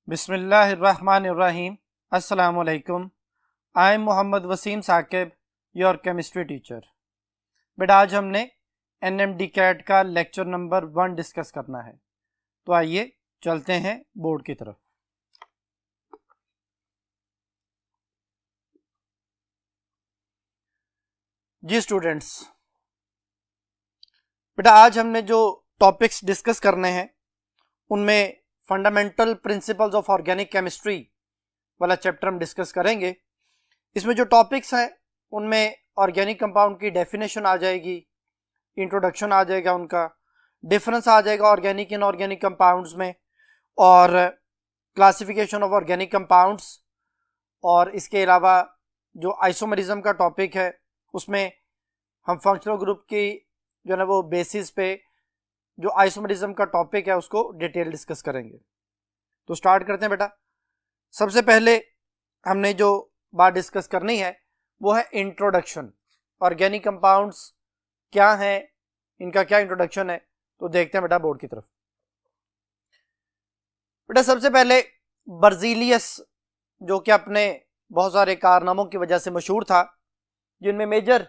बिस्मिल्लाहिर्रहमानिर्रहीम। अस्सलामु अलैकुम। I am Mohammad Waseem Saqib, your chemistry teacher. बेटा आज हमने NMD कैट का लेक्चर नंबर 1 डिस्कस करना है, तो आइए चलते हैं बोर्ड की तरफ। जी स्टूडेंट्स, बेटा आज हमने जो टॉपिक्स डिस्कस करने हैं उनमें fundamental principles of organic chemistry वाला चैप्टर हम डिस्कस करेंगे। इसमें जो टॉपिक्स हैं उनमें ऑर्गेनिक कंपाउंड की डेफिनेशन आ जाएगी, इंट्रोडक्शन आ जाएगा, उनका डिफरेंस आ जाएगा ऑर्गेनिक इन ऑर्गेनिक कंपाउंड्स में, और क्लासिफिकेशन ऑफ ऑर्गेनिक कंपाउंड्स, और इसके अलावा जो आइसोमरिज्म का टॉपिक है उसमें हम फंक्शनल ग्रुप की जो है ना वो बेसिस पे जो आइसोमरिज्म का टॉपिक है उसको डिटेल डिस्कस करेंगे। तो स्टार्ट करते हैं बेटा। सबसे पहले हमने जो बात डिस्कस करनी है वो है इंट्रोडक्शन। ऑर्गेनिक कंपाउंड्स क्या हैं, इनका क्या इंट्रोडक्शन है, तो देखते हैं बेटा बोर्ड की तरफ। बेटा सबसे पहले बर्जीलियस, जो कि अपने बहुत सारे कारनामों की वजह से मशहूर था, जिनमें मेजर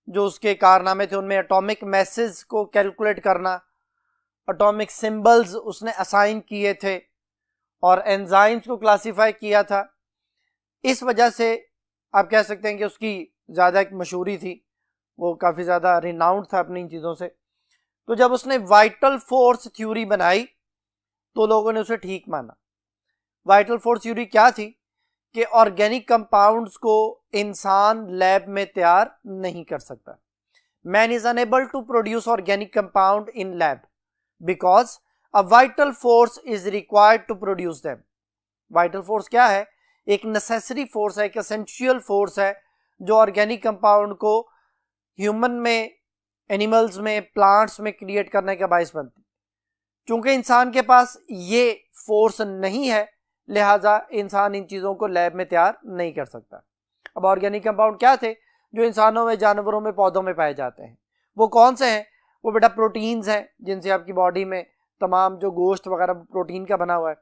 जो उसके कारनामे थे उनमें एटॉमिक मैसेज को कैलकुलेट करना, एटॉमिक सिंबल्स उसने असाइन किए थे और एंजाइम्स को क्लासिफाई किया था। इस वजह से आप कह सकते हैं कि उसकी ज़्यादा एक मशहूरी थी, वो काफ़ी ज़्यादा रिनाउंड था अपनी इन चीज़ों से। तो जब उसने वाइटल फोर्स थ्योरी बनाई तो लोगों ने उसे ठीक माना। वाइटल फोर्स थ्योरी क्या थी कि ऑर्गेनिक कंपाउंड्स को इंसान लैब में तैयार नहीं कर सकता। Man is unable to produce organic compound in lab because a vital force is required to produce them. Vital force क्या है? एक नेसेसरी फोर्स है, एक एसेंशियल फोर्स है जो ऑर्गेनिक कंपाउंड को ह्यूमन में, एनिमल्स में, प्लांट्स में क्रिएट करने का बायस बनती। चूंकि इंसान के पास ये फोर्स नहीं है, लिहाजा इंसान इन चीज़ों को लैब में तैयार नहीं कर सकता। अब ऑर्गेनिक कंपाउंड क्या थे जो इंसानों में, जानवरों में, पौधों में पाए जाते हैं? वो कौन से हैं? वो बेटा प्रोटीन्स हैं, जिनसे आपकी बॉडी में तमाम जो गोश्त वगैरह प्रोटीन का बना हुआ है।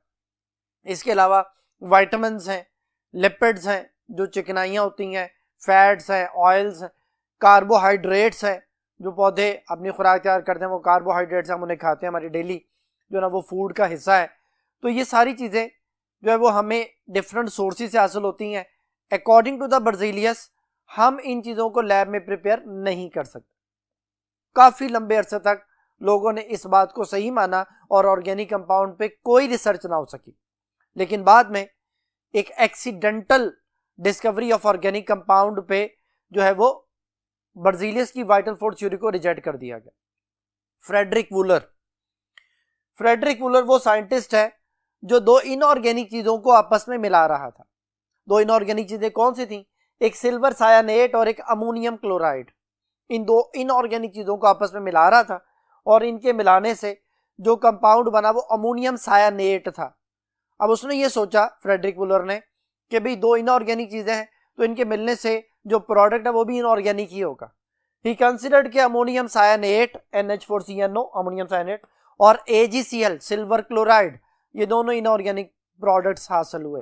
इसके अलावा विटामिन्स हैं, लिपिड्स हैं जो चिकनाइयाँ होती हैं, फैट्स हैं, ऑयल्स हैं, कार्बोहाइड्रेट्स हैं जो पौधे अपनी खुराक तैयार करते हैं, वो कार्बोहाइड्रेट्स हम उन्हें खाते हैं, हमारी डेली जो ना वो फूड का हिस्सा है। तो ये सारी चीज़ें जो है वो हमें डिफरेंट सोर्सेज से हासिल होती हैं। अकॉर्डिंग टू द बर्जीलियस हम इन चीज़ों को लैब में प्रिपेयर नहीं कर सकते। काफ़ी लंबे अरसे तक लोगों ने इस बात को सही माना और ऑर्गेनिक कंपाउंड पे कोई रिसर्च ना हो सकी। लेकिन बाद में एक accidental discovery of organic compound पे जो है वो बर्जीलियस की वाइटल फोर्स थ्योरी को रिजेक्ट कर दिया गया। फ्रेडरिक वूलर वो साइंटिस्ट है जो दो इनऑर्गेनिक चीज़ों को आपस में मिला रहा था। दो इनऑर्गेनिक चीज़ें कौन सी थी? एक सिल्वर सायानेट और एक अमोनियम क्लोराइड। इन दो इनऑर्गेनिक चीज़ों को आपस में मिला रहा था और इनके मिलाने से जो कंपाउंड बना वो अमोनियम सायानेट था। अब उसने ये सोचा, फ्रेडरिक वूलर ने, कि भाई दो इनऑर्गेनिक चीज़ें हैं तो इनके मिलने से जो प्रोडक्ट है वो भी इनऑर्गेनिक ही होगा। ही कंसिडर्ड कि अमोनियम सायानेट NH4CnO अमोनियम सायानेट और AgCl सिल्वर क्लोराइड, ये दोनों इनऑर्गेनिक प्रोडक्ट्स हासिल हुए।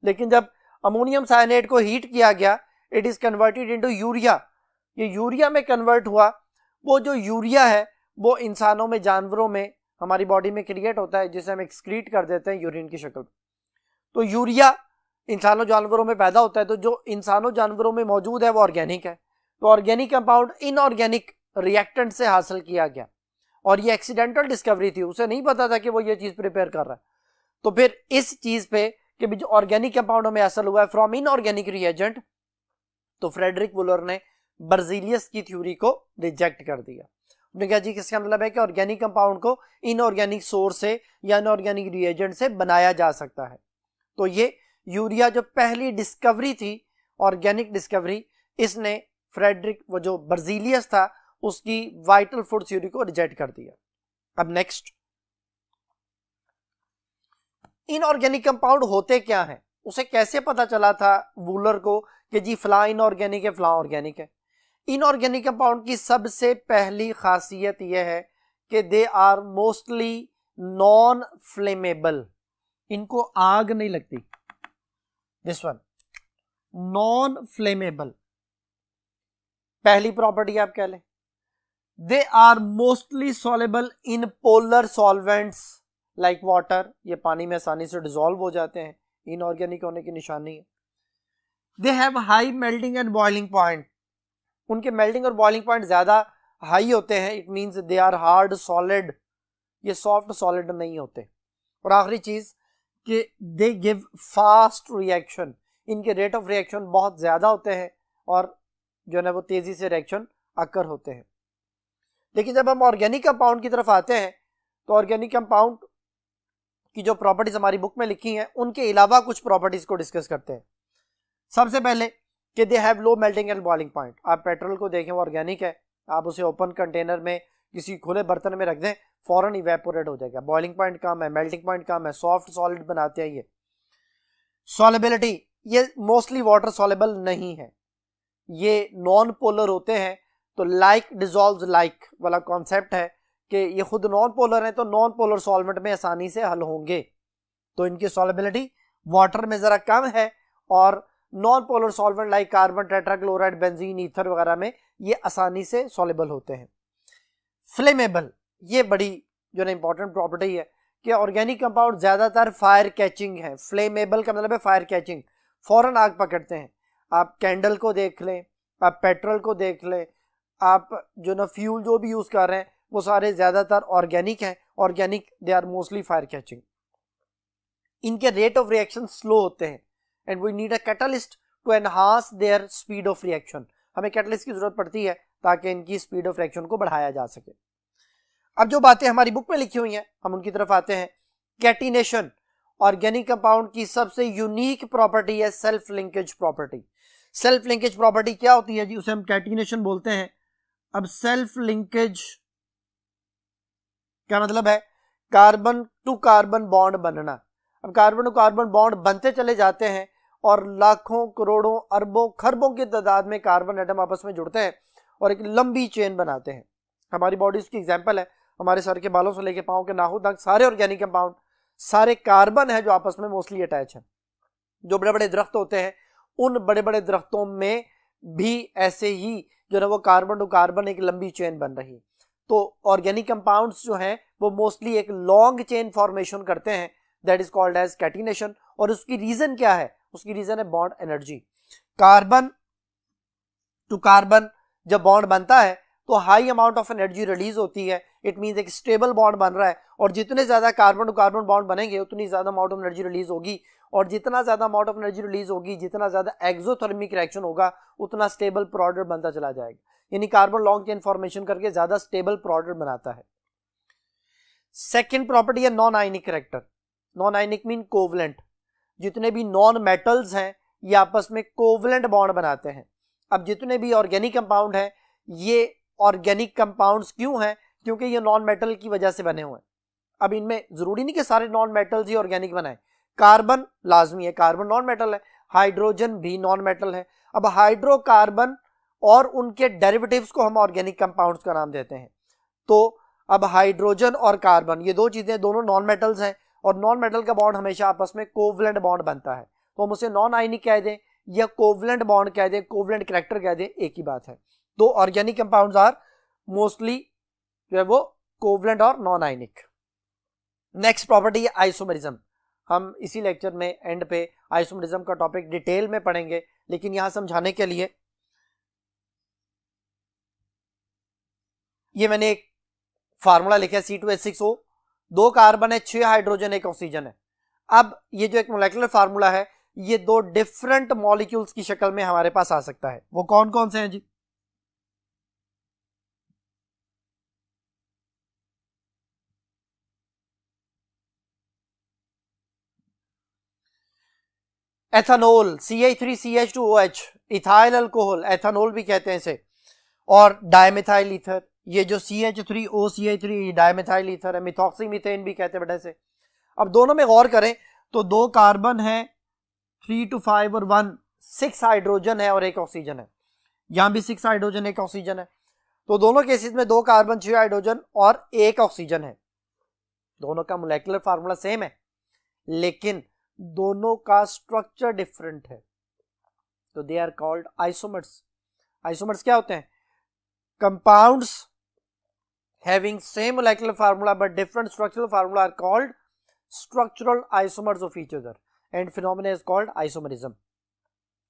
लेकिन जब अमोनियम सायानेट को हीट किया गया, it is converted into urea. ये यूरिया में कन्वर्ट हुआ। वो जो यूरिया है वो इंसानों में, जानवरों में, हमारी बॉडी में क्रिएट होता है, जिसे हम एक्सक्रीट कर देते हैं यूरिन की शक्ल। तो यूरिया इंसानों जानवरों में पैदा होता है, तो जो इंसानों जानवरों में मौजूद है वो ऑर्गेनिक है। तो ऑर्गेनिक कंपाउंड इनऑर्गेनिक रिएक्टेंट से हासिल किया गया और ये एक्सीडेंटल डिस्कवरी थी, उसे नहीं पता था कि वो ये चीज़ प्रिपेयर कर रहा है। तो फिर इस चीज़ पे कि जो ऑर्गेनिक कंपाउंड में हासिल हुआ है फ्रॉम इनऑर्गेनिक रिएजेंट, तो फ्रेडरिक वूलर ने बर्जीलियस की थ्योरी को रिजेक्ट कर दिया। उन्होंने कहा जी किसका मतलब है कि ऑर्गेनिक कंपाउंड को इनऑर्गेनिक सोर्स से या इनऑर्गेनिक रिएजेंट से बनाया जा सकता है। तो ये यूरिया जो पहली डिस्कवरी थी, ऑर्गेनिक डिस्कवरी, इसने फ्रेडरिक, वो जो बर्जीलियस था, उसकी वाइटल फोर्स थ्योरी को रिजेक्ट कर दिया। अब नेक्स्ट, इनऑर्गेनिक कंपाउंड होते क्या हैं? उसे कैसे पता चला था वूलर को कि जी फलां इनऑर्गेनिक है, फलां ऑर्गेनिक है? इनऑर्गेनिक कंपाउंड की सबसे पहली खासियत यह है कि they are mostly non flammable. इनको आग नहीं लगती। दिस वन नॉन फ्लेमेबल, पहली प्रॉपर्टी आप कह लें। They are mostly soluble in polar solvents like water, ये पानी में आसानी से डिसॉल्व हो जाते हैं, इनऑर्गेनिक होने की निशानी है। They have high melting and boiling point, उनके मेल्टिंग और बॉइलिंग पॉइंट ज्यादा हाई होते हैं, it means they are hard solid, ये सॉफ्ट सॉलिड नहीं होते। और आखिरी चीज कि दे गिव फास्ट रिएक्शन, इनके रेट ऑफ रिएक्शन बहुत ज्यादा होते हैं और जो है ना वो तेजी से रिएक्शन अकर होते हैं। लेकिन जब हम ऑर्गेनिक कंपाउंड की तरफ आते हैं तो ऑर्गेनिक कंपाउंड की जो प्रॉपर्टीज हमारी बुक में लिखी हैं उनके अलावा कुछ प्रॉपर्टीज को डिस्कस करते हैं। सबसे पहले कि they have low melting and boiling point. आप पेट्रोल को देखें, वो ऑर्गेनिक है, आप उसे ओपन कंटेनर में किसी खुले बर्तन में रख दें, फौरन इवेपोरेट हो जाएगा। बॉइलिंग पॉइंट कम है, मेल्टिंग पॉइंट कम है, सॉफ्ट सॉलिड बनाते हैं ये। सॉलेबिलिटी, ये मोस्टली वाटर सॉलेबल नहीं है, ये नॉन पोलर होते हैं, तो लाइक डिसॉल्व्स लाइक वाला कॉन्सेप्ट है कि ये खुद नॉन पोलर है तो नॉन पोलर सॉल्वेंट में आसानी से हल होंगे, तो इनकी सॉलेबिलिटी वाटर में जरा कम है और non polar solvent like carbon, tetrachloride, benzene, ether वगैरह में ये आसानी से सॉलेबल होते हैं। फ्लेमेबल, ये बड़ी जो ना इंपॉर्टेंट प्रॉपर्टी है कि ऑर्गेनिक कंपाउंड ज्यादातर फायर कैचिंग है। फ्लेमेबल का मतलब है फायर कैचिंग, फौरन आग पकड़ते हैं। आप कैंडल को देख लें, आप पेट्रोल को देख लें, आप जो ना फ्यूल जो भी यूज कर रहे हैं वो सारे ज्यादातर ऑर्गेनिक हैं। Organic they are mostly fire catching. इनके रेट ऑफ रिएक्शन स्लो होते हैं and we need a catalyst to enhance their speed of reaction. हमें कैटलिस्ट की जरूरत पड़ती है ताकि इनकी स्पीड ऑफ रिएक्शन को बढ़ाया जा सके। अब जो बातें हमारी बुक में लिखी हुई हैं हम उनकी तरफ आते हैं। कैटिनेशन, ऑर्गेनिक कंपाउंड की सबसे यूनिक प्रॉपर्टी है self linkage property. Self linkage property क्या होती है जी, उसे हम कैटिनेशन बोलते हैं। अब सेल्फ लिंकेज क्या मतलब है? कार्बन टू कार्बन बॉन्ड बनना। अब कार्बन टू कार्बन बॉन्ड बनते चले जाते हैं और लाखों, करोड़ों, अरबों, खरबों की तादाद में कार्बन एटम आपस में जुड़ते हैं और एक लंबी चेन बनाते हैं। हमारी बॉडी उसकी एग्जांपल है। हमारे सर के बालों से लेके पांव के नाखून तक सारे ऑर्गेनिक कंपाउंड, सारे कार्बन है जो आपस में मोस्टली अटैच है। जो बड़े बड़े दरख्त होते हैं उन बड़े बड़े दरख्तों में भी ऐसे ही जो है वो कार्बन टू कार्बन एक लंबी चेन बन रही है। तो ऑर्गेनिक कंपाउंड्स जो हैं वो मोस्टली एक लॉन्ग चेन फॉर्मेशन करते हैं, that is called as catenation. और उसकी रीजन क्या है? उसकी रीजन है bond energy. Carbon to carbon जब बॉन्ड बनता है तो high amount of energy release होती है। इट मींस एक स्टेबल बॉन्ड बन रहा है और जितने ज्यादा कार्बन टू कार्बन बॉन्ड बनेंगे उतनी ज्यादा अमाउंट ऑफ एनर्जी रिलीज होगी और जितना ज्यादा अमाउंट ऑफ एनर्जी रिलीज होगी, जितना ज्यादा एक्सोथर्मिक रिएक्शन होगा, उतना स्टेबल प्रोडक्ट बनता चला जाएगा। यानी कार्बन लॉन्ग चेन फॉर्मेशन करके ज्यादा स्टेबल प्रोडक्ट बनाता है। सेकेंड प्रॉपर्टी है non ionic character. Non ionic mean covalent. जितने भी नॉन मेटल्स हैं ये आपस में कोवलेंट बॉन्ड बनाते हैं। अब जितने भी ऑर्गेनिक कंपाउंड हैं ये ऑर्गेनिक कंपाउंड्स क्यों हैं? क्योंकि ये नॉन मेटल की वजह से बने हुए हैं। अब इनमें जरूरी नहीं कि सारे नॉन मेटल्स ही ऑर्गेनिक बनाए। कार्बन लाजमी है, कार्बन नॉन मेटल है, हाइड्रोजन भी नॉन मेटल है। अब हाइड्रोकार्बन और उनके डेरिवेटिव्स को हम ऑर्गेनिक कंपाउंड्स का नाम देते हैं। तो अब हाइड्रोजन और कार्बन ये दो चीजें दोनों नॉन मेटल्स हैं और नॉन मेटल का बॉन्ड हमेशा आपस में कोवलेंट बॉन्ड बनता है। तो हम उसे नॉन आयनिक कह दें या कोवलेंट बॉन्ड कह दें, कोवलेंट कैरेक्टर कह दें, एक ही बात है। तो ऑर्गेनिक कंपाउंड्स आर मोस्टली जो है वो कोवलेंट और नॉन आयनिक। नेक्स्ट प्रॉपर्टी है आइसोमेरिज्म। हम इसी लेक्चर में एंड पे आइसोमेरिज्म का टॉपिक डिटेल में पढ़ेंगे, लेकिन यहां समझाने के लिए ये मैंने एक फार्मूला लिखा है C2H6O, 2 कार्बन है, 6 हाइड्रोजन, 1 ऑक्सीजन है। अब ये जो एक मोलेकुलर फार्मूला है ये दो डिफरेंट मॉलिक्यूल्स की शक्ल में हमारे पास आ सकता है। वो कौन कौन से हैं जी? Ethanol CH3CH2OH, ethyl alcohol, ethanol भी कहते हैं इसे, और डायमिथाइल ईथर। ये जो CH3OCH3 डायमिथाइल ईथर है, मिथॉक्सी मीथेन भी कहते हैं बेटा इसे। अब दोनों में गौर करें तो 2 कार्बन है, 3 to 5 और 1, 6 हाइड्रोजन है और 1 ऑक्सीजन है। यहां भी 6 हाइड्रोजन 1 ऑक्सीजन है। तो दोनों केसेस में 2 कार्बन 6 हाइड्रोजन और 1 ऑक्सीजन है। दोनों का मोलेकुलर फार्मूला सेम है। लेकिन दोनों का स्ट्रक्चर डिफरेंट है, तो they are called isomers. Isomers क्या होते हैं? Compounds having same molecular formula but different structural formula are called structural isomers of each other and phenomena is called isomerism।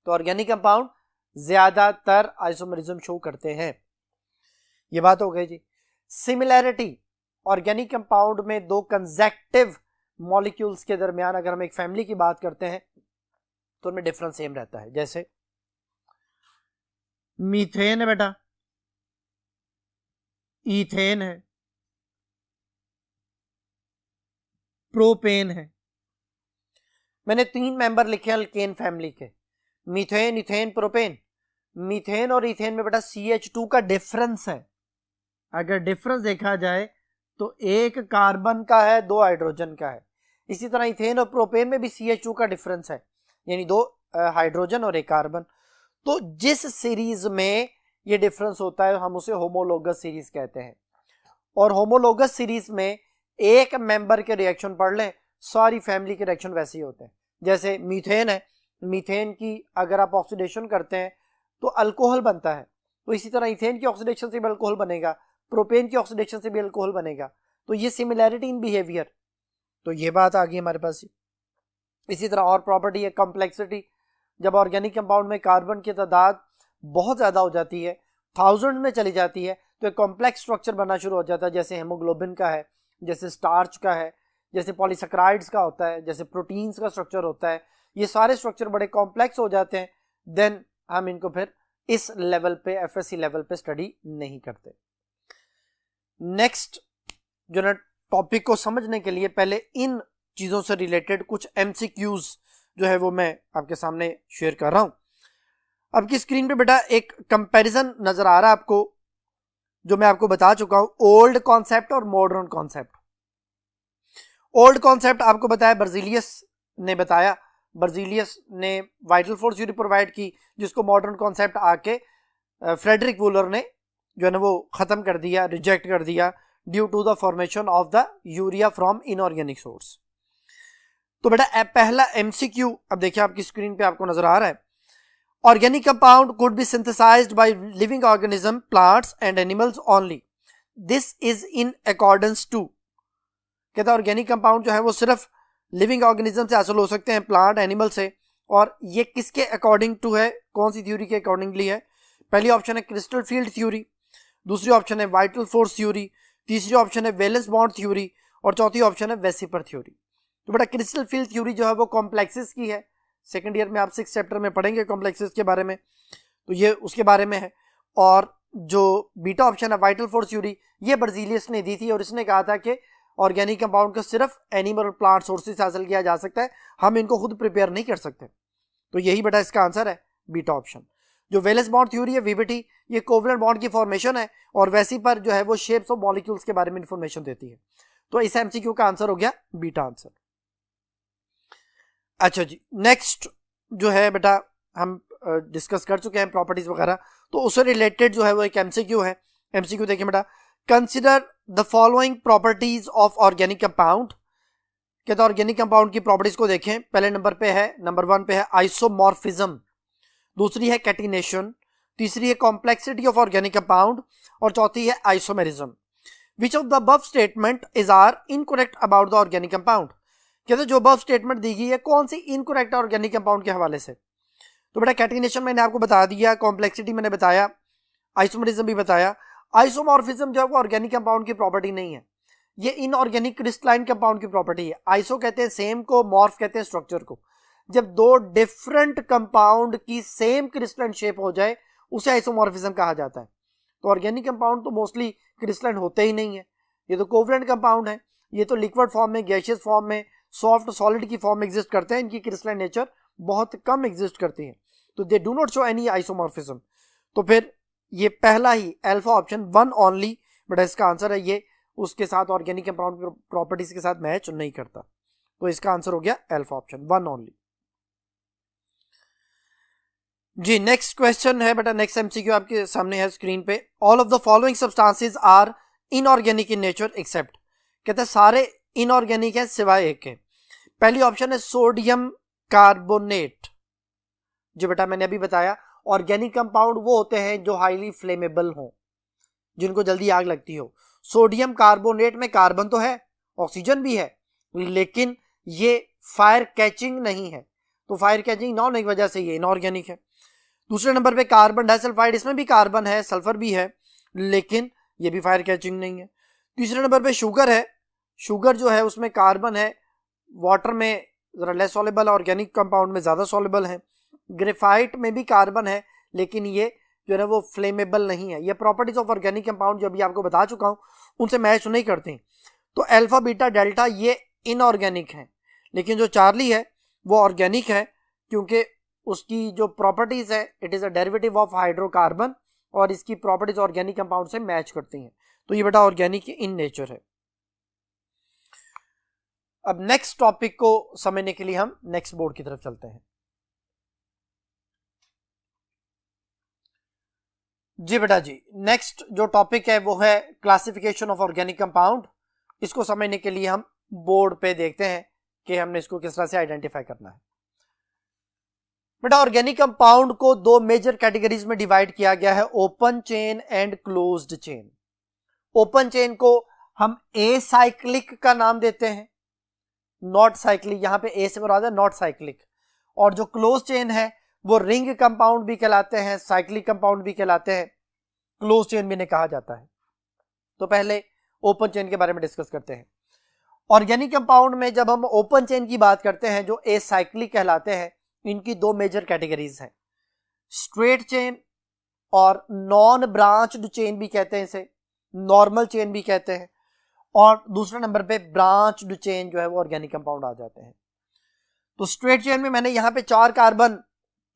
तो ऑर्गेनिक कंपाउंड ज्यादातर आइसोमरिज्म शो करते हैं। ये बात हो गई जी। सिमिलैरिटी, ऑर्गेनिक कंपाउंड में दो कंजेक्टिव मॉलिक्यूल्स के दरमियान अगर हम एक फैमिली की बात करते हैं तो उनमें डिफरेंस सेम रहता है। जैसे मीथेन है बेटा, ईथेन है, प्रोपेन है। मैंने 3 मेंबर लिखे अल्केन फैमिली के, मीथेन, इथेन, प्रोपेन। मीथेन और इथेन में बेटा CH2 का डिफरेंस है। अगर डिफरेंस देखा जाए तो एक कार्बन का है, 2 हाइड्रोजन का है। इसी तरह इथेन और प्रोपेन में भी CH2 का डिफरेंस है, यानी 2 हाइड्रोजन और 1 कार्बन। तो जिस सीरीज में ये डिफरेंस होता है हम उसे होमोलोगस सीरीज कहते हैं। और होमोलोगस सीरीज में एक मेंबर के रिएक्शन पढ़ लें, सारी फैमिली के रिएक्शन वैसे ही होते हैं। जैसे मीथेन है, मीथेन की अगर आप ऑक्सीडेशन करते हैं तो अल्कोहल बनता है, तो इसी तरह इथेन की ऑक्सीडेशन से भी अल्कोहल बनेगा, प्रोपेन की ऑक्सीडेशन से भी अल्कोहल बनेगा। तो ये सिमिलैरिटी इन बिहेवियर, तो ये बात आ गई हमारे पास। इसी तरह और प्रॉपर्टी है कॉम्प्लेक्सिटी। जब ऑर्गेनिक कंपाउंड में कार्बन की तादाद बहुत ज़्यादा हो जाती है, 1000 में चली जाती है, तो एक कॉम्प्लेक्स स्ट्रक्चर बनना शुरू हो जाता है। जैसे हेमोग्लोबिन का है, जैसे स्टार्च का है, जैसे पॉलीसैकेराइड्स का होता है, जैसे प्रोटीन्स का स्ट्रक्चर होता है। ये सारे स्ट्रक्चर बड़े कॉम्प्लेक्स हो जाते हैं, देन हम इनको फिर इस लेवल पे, FSC लेवल पे स्टडी नहीं करते। नेक्स्ट जो ना टॉपिक को समझने के लिए पहले इन चीज़ों से रिलेटेड कुछ MCQs जो है वो मैं आपके सामने शेयर कर रहा हूं। आपकी स्क्रीन पे बेटा एक कंपैरिजन नजर आ रहा है आपको, जो मैं आपको बता चुका हूं, ओल्ड कॉन्सेप्ट और मॉडर्न कॉन्सेप्ट। ओल्ड कॉन्सेप्ट आपको बताया बर्जीलियस ने बताया, बर्जीलियस ने वाइटल फोर्स थ्योरी प्रोवाइड की, जिसको मॉडर्न कॉन्सेप्ट आके फ्रेडरिक वूलर ने जो है ना वो खत्म कर दिया, रिजेक्ट कर दिया, due to the formation of the urea from inorganic source. तो बेटा पहला MCQ अब देखिए आपकी स्क्रीन पे आपको नजर आ रहा है। Organic compound could be synthesized by living organism, plants and animals only. This is in accordance to, कहता है ऑर्गेनिक कंपाउंड जो है वो सिर्फ लिविंग ऑर्गेनिज्म से हासिल हो सकते हैं, प्लांट, एनिमल से। और ये किसके अकॉर्डिंग टू है, कौन सी थ्योरी के अकॉर्डिंगली है? पहली ऑप्शन है क्रिस्टल फील्ड थ्योरी, दूसरी ऑप्शन है वाइटल फोर्स थ्योरी, तीसरी ऑप्शन है वैलेंस बॉन्ड थ्योरी और चौथी ऑप्शन है वेसिपर थ्योरी। तो बेटा क्रिस्टल फील्ड थ्योरी जो है वो कॉम्प्लेक्सेस की है, सेकेंड ईयर में आप 6th चैप्टर में पढ़ेंगे कॉम्प्लेक्सेस के बारे में, तो ये उसके बारे में है। और जो बीटा ऑप्शन है वाइटल फोर्स थ्योरी, ये बर्जीलियस ने दी थी और इसने कहा था कि ऑर्गेनिक कंपाउंड को सिर्फ एनिमल और प्लांट सोर्सेज से हासिल किया जा सकता है, हम इनको खुद प्रिपेयर नहीं कर सकते। तो यही बेटा इसका आंसर है बीटा ऑप्शन। जो वैलेंस बॉन्ड थ्योरी है VBT, ये कोवलेंट बॉन्ड की फॉर्मेशन है और वैसी पर जो है वो शेप्स ऑफ मॉलिक्यूल्स के बारे में इंफॉर्मेशन देती है। तो इस MCQ का आंसर हो गया बीटा आंसर। अच्छा जी, नेक्स्ट जो है बेटा हम डिस्कस कर चुके हैं प्रॉपर्टीज वगैरह, तो उससे रिलेटेड जो है वो एक MCQ है। MCQ देखिए बेटा, consider the following properties of organic compound. कहता है ऑर्गेनिक कंपाउंड की प्रॉपर्टीज को देखें। पहले नंबर पे है, नंबर 1 पे है आइसोमॉर्फिज्म, दूसरी है कैटिनेशन, तीसरी है कॉम्प्लेक्सिटी ऑफ ऑर्गेनिक कंपाउंड और चौथी है isomerism. Which of the above statement is are incorrect about the organic compound. कहते जो अबव स्टेटमेंट दी गई है कौन सी इनकरेक्ट है ऑर्गेनिक कंपाउंड के हवाले से। तो बेटा कैटिनेशन मैंने आपको बता दिया, कॉम्प्लेक्सिटी मैंने बताया, आइसोमेरिज्म भी बताया। आइसोमॉर्फिज्म जो है वो ऑर्गेनिक कंपाउंड की प्रॉपर्टी नहीं है, ये इनऑर्गेनिक क्रिस्टलाइन कंपाउंड की प्रॉपर्टी है। आइसो कहते हैं सेम को, मॉर्फ कहते हैं स्ट्रक्चर को। जब दो डिफरेंट कंपाउंड की सेम क्रिस्टलाइन शेप हो जाए उसे आइसोमॉर्फिज्म कहा जाता है। तो ऑर्गेनिक कंपाउंड तो मोस्टली क्रिस्टलाइन होते ही नहीं है, ये तो कोवलेंट कंपाउंड है, ये तो लिक्विड फॉर्म में, गैशियस फॉर्म में, सॉफ्ट सॉलिड की फॉर्म में एग्जिस्ट करते हैं, इनकी क्रिस्टलाइन नेचर बहुत कम एग्जिस्ट करती है, तो they do not show any isomorphism. तो फिर ये पहला ही अल्फा ऑप्शन 1 ओनली बेटा इसका आंसर है, ये उसके साथ ऑर्गेनिक कंपाउंड प्रॉपर्टीज के साथ मैच नहीं करता, तो इसका आंसर हो गया अल्फा ऑप्शन 1 ओनली। जी नेक्स्ट क्वेश्चन है बेटा, नेक्स्ट MCQ आपके सामने है स्क्रीन पे। All of the following substances are inorganic in nature except. कहते हैं सारे इनऑर्गेनिक है सिवाय एक के। पहली ऑप्शन है सोडियम कार्बोनेट। जो बेटा मैंने अभी बताया, ऑर्गेनिक कंपाउंड वो होते हैं जो हाईली फ्लेमेबल हो, जिनको जल्दी आग लगती हो। सोडियम कार्बोनेट में कार्बन तो है, ऑक्सीजन भी है, लेकिन ये फायर कैचिंग नहीं है, तो फायर कैचिंग ना होने की वजह से ये इनऑर्गेनिक है। दूसरे नंबर पे कार्बन डाइसल्फाइड, इसमें भी कार्बन है, सल्फर भी है, लेकिन ये भी फायर कैचिंग नहीं है। तीसरे नंबर पे शुगर है, शुगर जो है उसमें कार्बन है, वाटर में जरा लेस सॉल्युबल है, ऑर्गेनिक कंपाउंड में ज्यादा सॉल्युबल है। ग्रेफाइट में भी कार्बन है, लेकिन ये जो है वो फ्लेमेबल नहीं है। ये प्रॉपर्टीज ऑफ ऑर्गेनिक कंपाउंड जो अभी आपको बता चुका हूं, उनसे मैच नहीं करती। तो अल्फा बीटा डेल्टा ये इनऑर्गेनिक है, लेकिन जो चार्ली है वो ऑर्गेनिक है, क्योंकि उसकी जो प्रॉपर्टीज है it is a derivative of hydrocarbon, और इसकी प्रॉपर्टीज ऑर्गेनिक कंपाउंड से मैच करती हैं, तो ये बेटा ऑर्गेनिक इन नेचर है। अब नेक्स्ट टॉपिक को समझने के लिए हम नेक्स्ट बोर्ड की तरफ चलते हैं। जी बेटा जी, नेक्स्ट जो टॉपिक है वो है क्लासिफिकेशन ऑफ ऑर्गेनिक कंपाउंड। इसको समझने के लिए हम बोर्ड पे देखते हैं कि हमने इसको किस तरह से आइडेंटिफाई करना है। बेटा ऑर्गेनिक कंपाउंड को दो मेजर कैटेगरीज में डिवाइड किया गया है, open chain and closed chain. Open chain को हम एसाइक्लिक का नाम देते हैं, नॉट साइक्लिक, यहां पे ए से मुराद है नॉट साइक्लिक। और जो क्लोज चेन है वो रिंग कंपाउंड भी कहलाते हैं, साइक्लिक कंपाउंड भी कहलाते हैं, क्लोज चेन भी इन्हें कहा जाता है। तो पहले ओपन चेन के बारे में डिस्कस करते हैं। ऑर्गेनिक कंपाउंड में जब हम ओपन चेन की बात करते हैं, जो एसाइक्लिक कहलाते हैं, इनकी दो मेजर कैटेगरीज हैं, स्ट्रेट चेन और नॉन ब्रांच्ड चेन भी कहते हैं इसे, नॉर्मल चेन भी कहते हैं, और दूसरे नंबर पे ब्रांच्ड चेन जो है वो ऑर्गेनिक कंपाउंड आ जाते हैं। तो स्ट्रेट चेन में मैंने यहां पे 4 कार्बन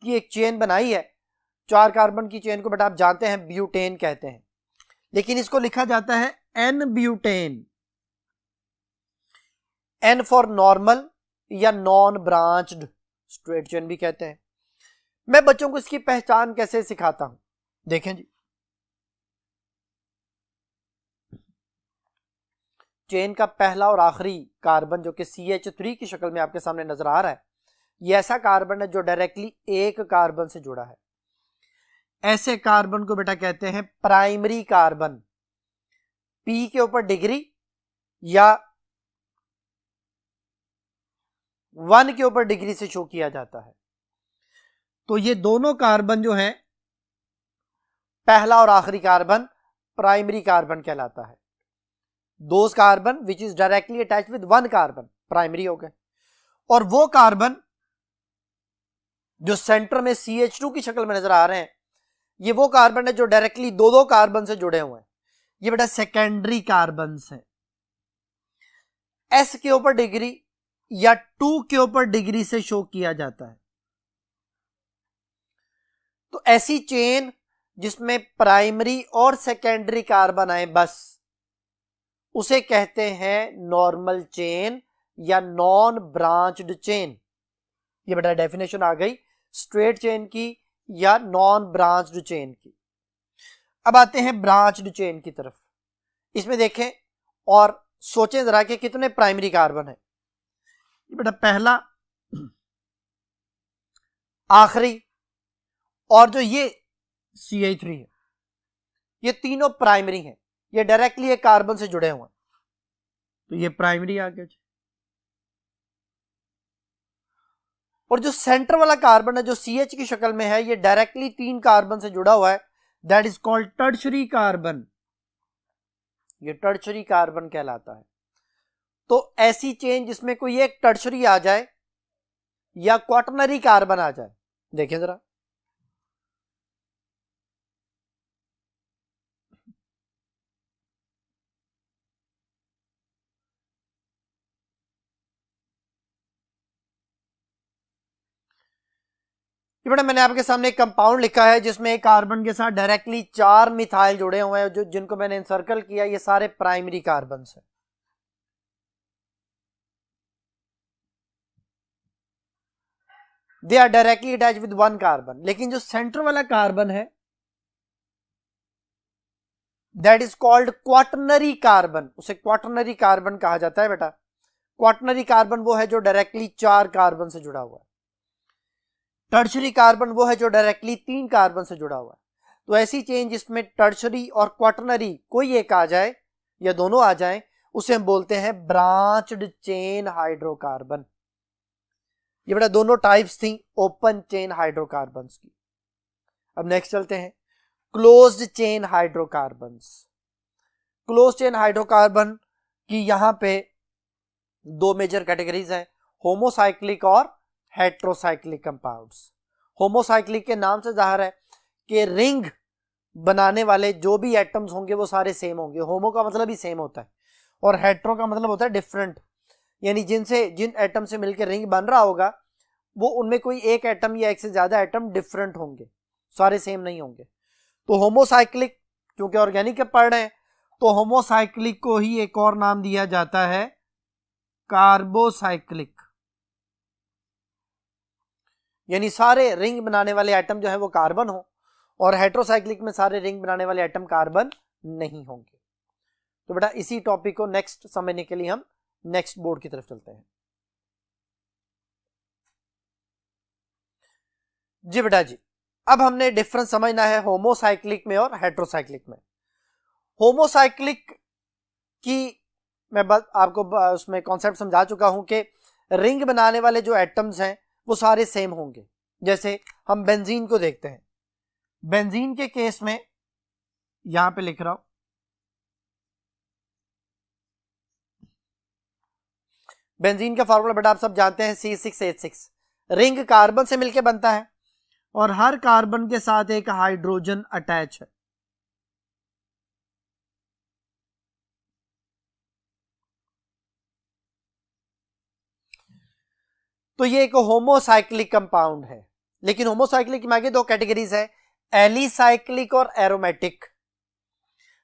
की एक चेन बनाई है। 4 कार्बन की चेन को बेटा आप जानते हैं ब्यूटेन कहते हैं, लेकिन इसको लिखा जाता है n butane, n for normal या नॉन ब्रांच्ड स्ट्रेट चेन भी कहते हैं। मैं बच्चों को इसकी पहचान कैसे सिखाता हूं, देखें जी। चेन का पहला और आखिरी कार्बन जो कि CH3 की शक्ल में आपके सामने नजर आ रहा है, ये ऐसा कार्बन है जो डायरेक्टली एक कार्बन से जुड़ा है। ऐसे कार्बन को बेटा कहते हैं प्राइमरी कार्बन। P के ऊपर डिग्री या 1 के ऊपर डिग्री से शो किया जाता है। तो ये दोनों कार्बन जो हैं, पहला और आखिरी कार्बन प्राइमरी कार्बन कहलाता है। Those carbon which is directly attached with 1 carbon primary हो गए, और वो कार्बन जो सेंटर में CH2 की शक्ल में नजर आ रहे हैं, ये वो कार्बन है जो डायरेक्टली दो कार्बन से जुड़े हुए हैं, ये बेटा सेकेंडरी कार्बन है। S के ऊपर डिग्री या 2 के ऊपर डिग्री से शो किया जाता है। तो ऐसी चेन जिसमें प्राइमरी और सेकेंडरी कार्बन आए बस, उसे कहते हैं नॉर्मल चेन या नॉन ब्रांच्ड चेन। ये बेटा डेफिनेशन आ गई स्ट्रेट चेन की या नॉन ब्रांच्ड चेन की। अब आते हैं ब्रांच्ड चेन की तरफ। इसमें देखें और सोचें जरा कि कितने प्राइमरी कार्बन है। ये बेटा पहला, आखिरी और जो ये CH3 है, ये तीनों प्राइमरी हैं, ये डायरेक्टली एक कार्बन से जुड़े हुए हैं, तो ये प्राइमरी आ गया। और जो सेंटर वाला कार्बन है जो CH की शक्ल में है, ये डायरेक्टली 3 कार्बन से जुड़ा हुआ है, that is called tertiary carbon. ये टर्शरी कार्बन कहलाता है। तो ऐसी चेन जिसमें कोई एक टर्शरी आ जाए या क्वाटरनरी कार्बन आ जाए, देखें जरा, ये बेटा मैंने आपके सामने एक कंपाउंड लिखा है जिसमें एक कार्बन के साथ डायरेक्टली 4 मिथाइल जुड़े हुए हैं, जो जिनको मैंने इंसर्कल किया, ये सारे प्राइमरी कार्बन हैं। They are directly attach with 1 carbon. लेकिन जो सेंटर वाला कार्बन है that is called quaternary carbon, उसे क्वाटरनरी कार्बन कहा जाता है बेटा। क्वाटनरी कार्बन वो है जो डायरेक्टली 4 कार्बन से जुड़ा हुआ है। टर्शरी कार्बन वो है जो डायरेक्टली 3 कार्बन से जुड़ा हुआ है। तो ऐसी चेन जिसमें टर्शरी और क्वाटनरी कोई एक आ जाए या दोनों आ जाए, उसे हम बोलते हैं ब्रांच्ड चेन हाइड्रोकार्बन। ये बेटा दोनों टाइप्स थी ओपन चेन हाइड्रोकार्बन्स की। अब नेक्स्ट चलते हैं closed chain hydrocarbons. Closed chain hydrocarbon की यहां पे दो मेजर कैटेगरीज हैं, होमोसाइक्लिक और हेट्रोसाइक्लिक कंपाउंड्स। होमोसाइक्लिक के नाम से जाहिर है कि रिंग बनाने वाले जो भी एटम्स होंगे वो सारे सेम होंगे। होमो का मतलब ही सेम होता है और हेट्रो का मतलब होता है डिफरेंट, यानी जिन एटम से मिलकर रिंग बन रहा होगा वो उनमें कोई एक एटम या एक से ज्यादा एटम डिफरेंट होंगे, सारे सेम नहीं होंगे। तो होमोसाइक्लिक, क्योंकि ऑर्गेनिक पढ़ रहे हैं तो होमोसाइक्लिक को ही एक और नाम दिया जाता है कार्बोसाइक्लिक, यानी सारे रिंग बनाने वाले एटम जो है वो कार्बन हो, और हेट्रोसाइक्लिक में सारे रिंग बनाने वाले एटम कार्बन नहीं होंगे। तो बेटा इसी टॉपिक को नेक्स्ट समझने के लिए हम नेक्स्ट बोर्ड की तरफ चलते हैं। जी बेटा जी, अब हमने डिफरेंस समझना है होमोसाइक्लिक में और हेट्रोसाइक्लिक में। होमोसाइक्लिक की मैं बस आपको उसमें कॉन्सेप्ट समझा चुका हूं कि रिंग बनाने वाले जो एटम्स हैं वो सारे सेम होंगे। जैसे हम बेंजीन को देखते हैं, बेंजीन के केस में यहां पे लिख रहा हूं, बेंजीन का फार्मूला बेटा आप सब जानते हैं C6H6। रिंग कार्बन से मिलकर बनता है और हर कार्बन के साथ एक हाइड्रोजन अटैच है। तो ये एक होमोसाइक्लिक कंपाउंड है। लेकिन होमोसाइक्लिक में आगे दो कैटेगरीज है, एलिसाइक्लिक और एरोमेटिक।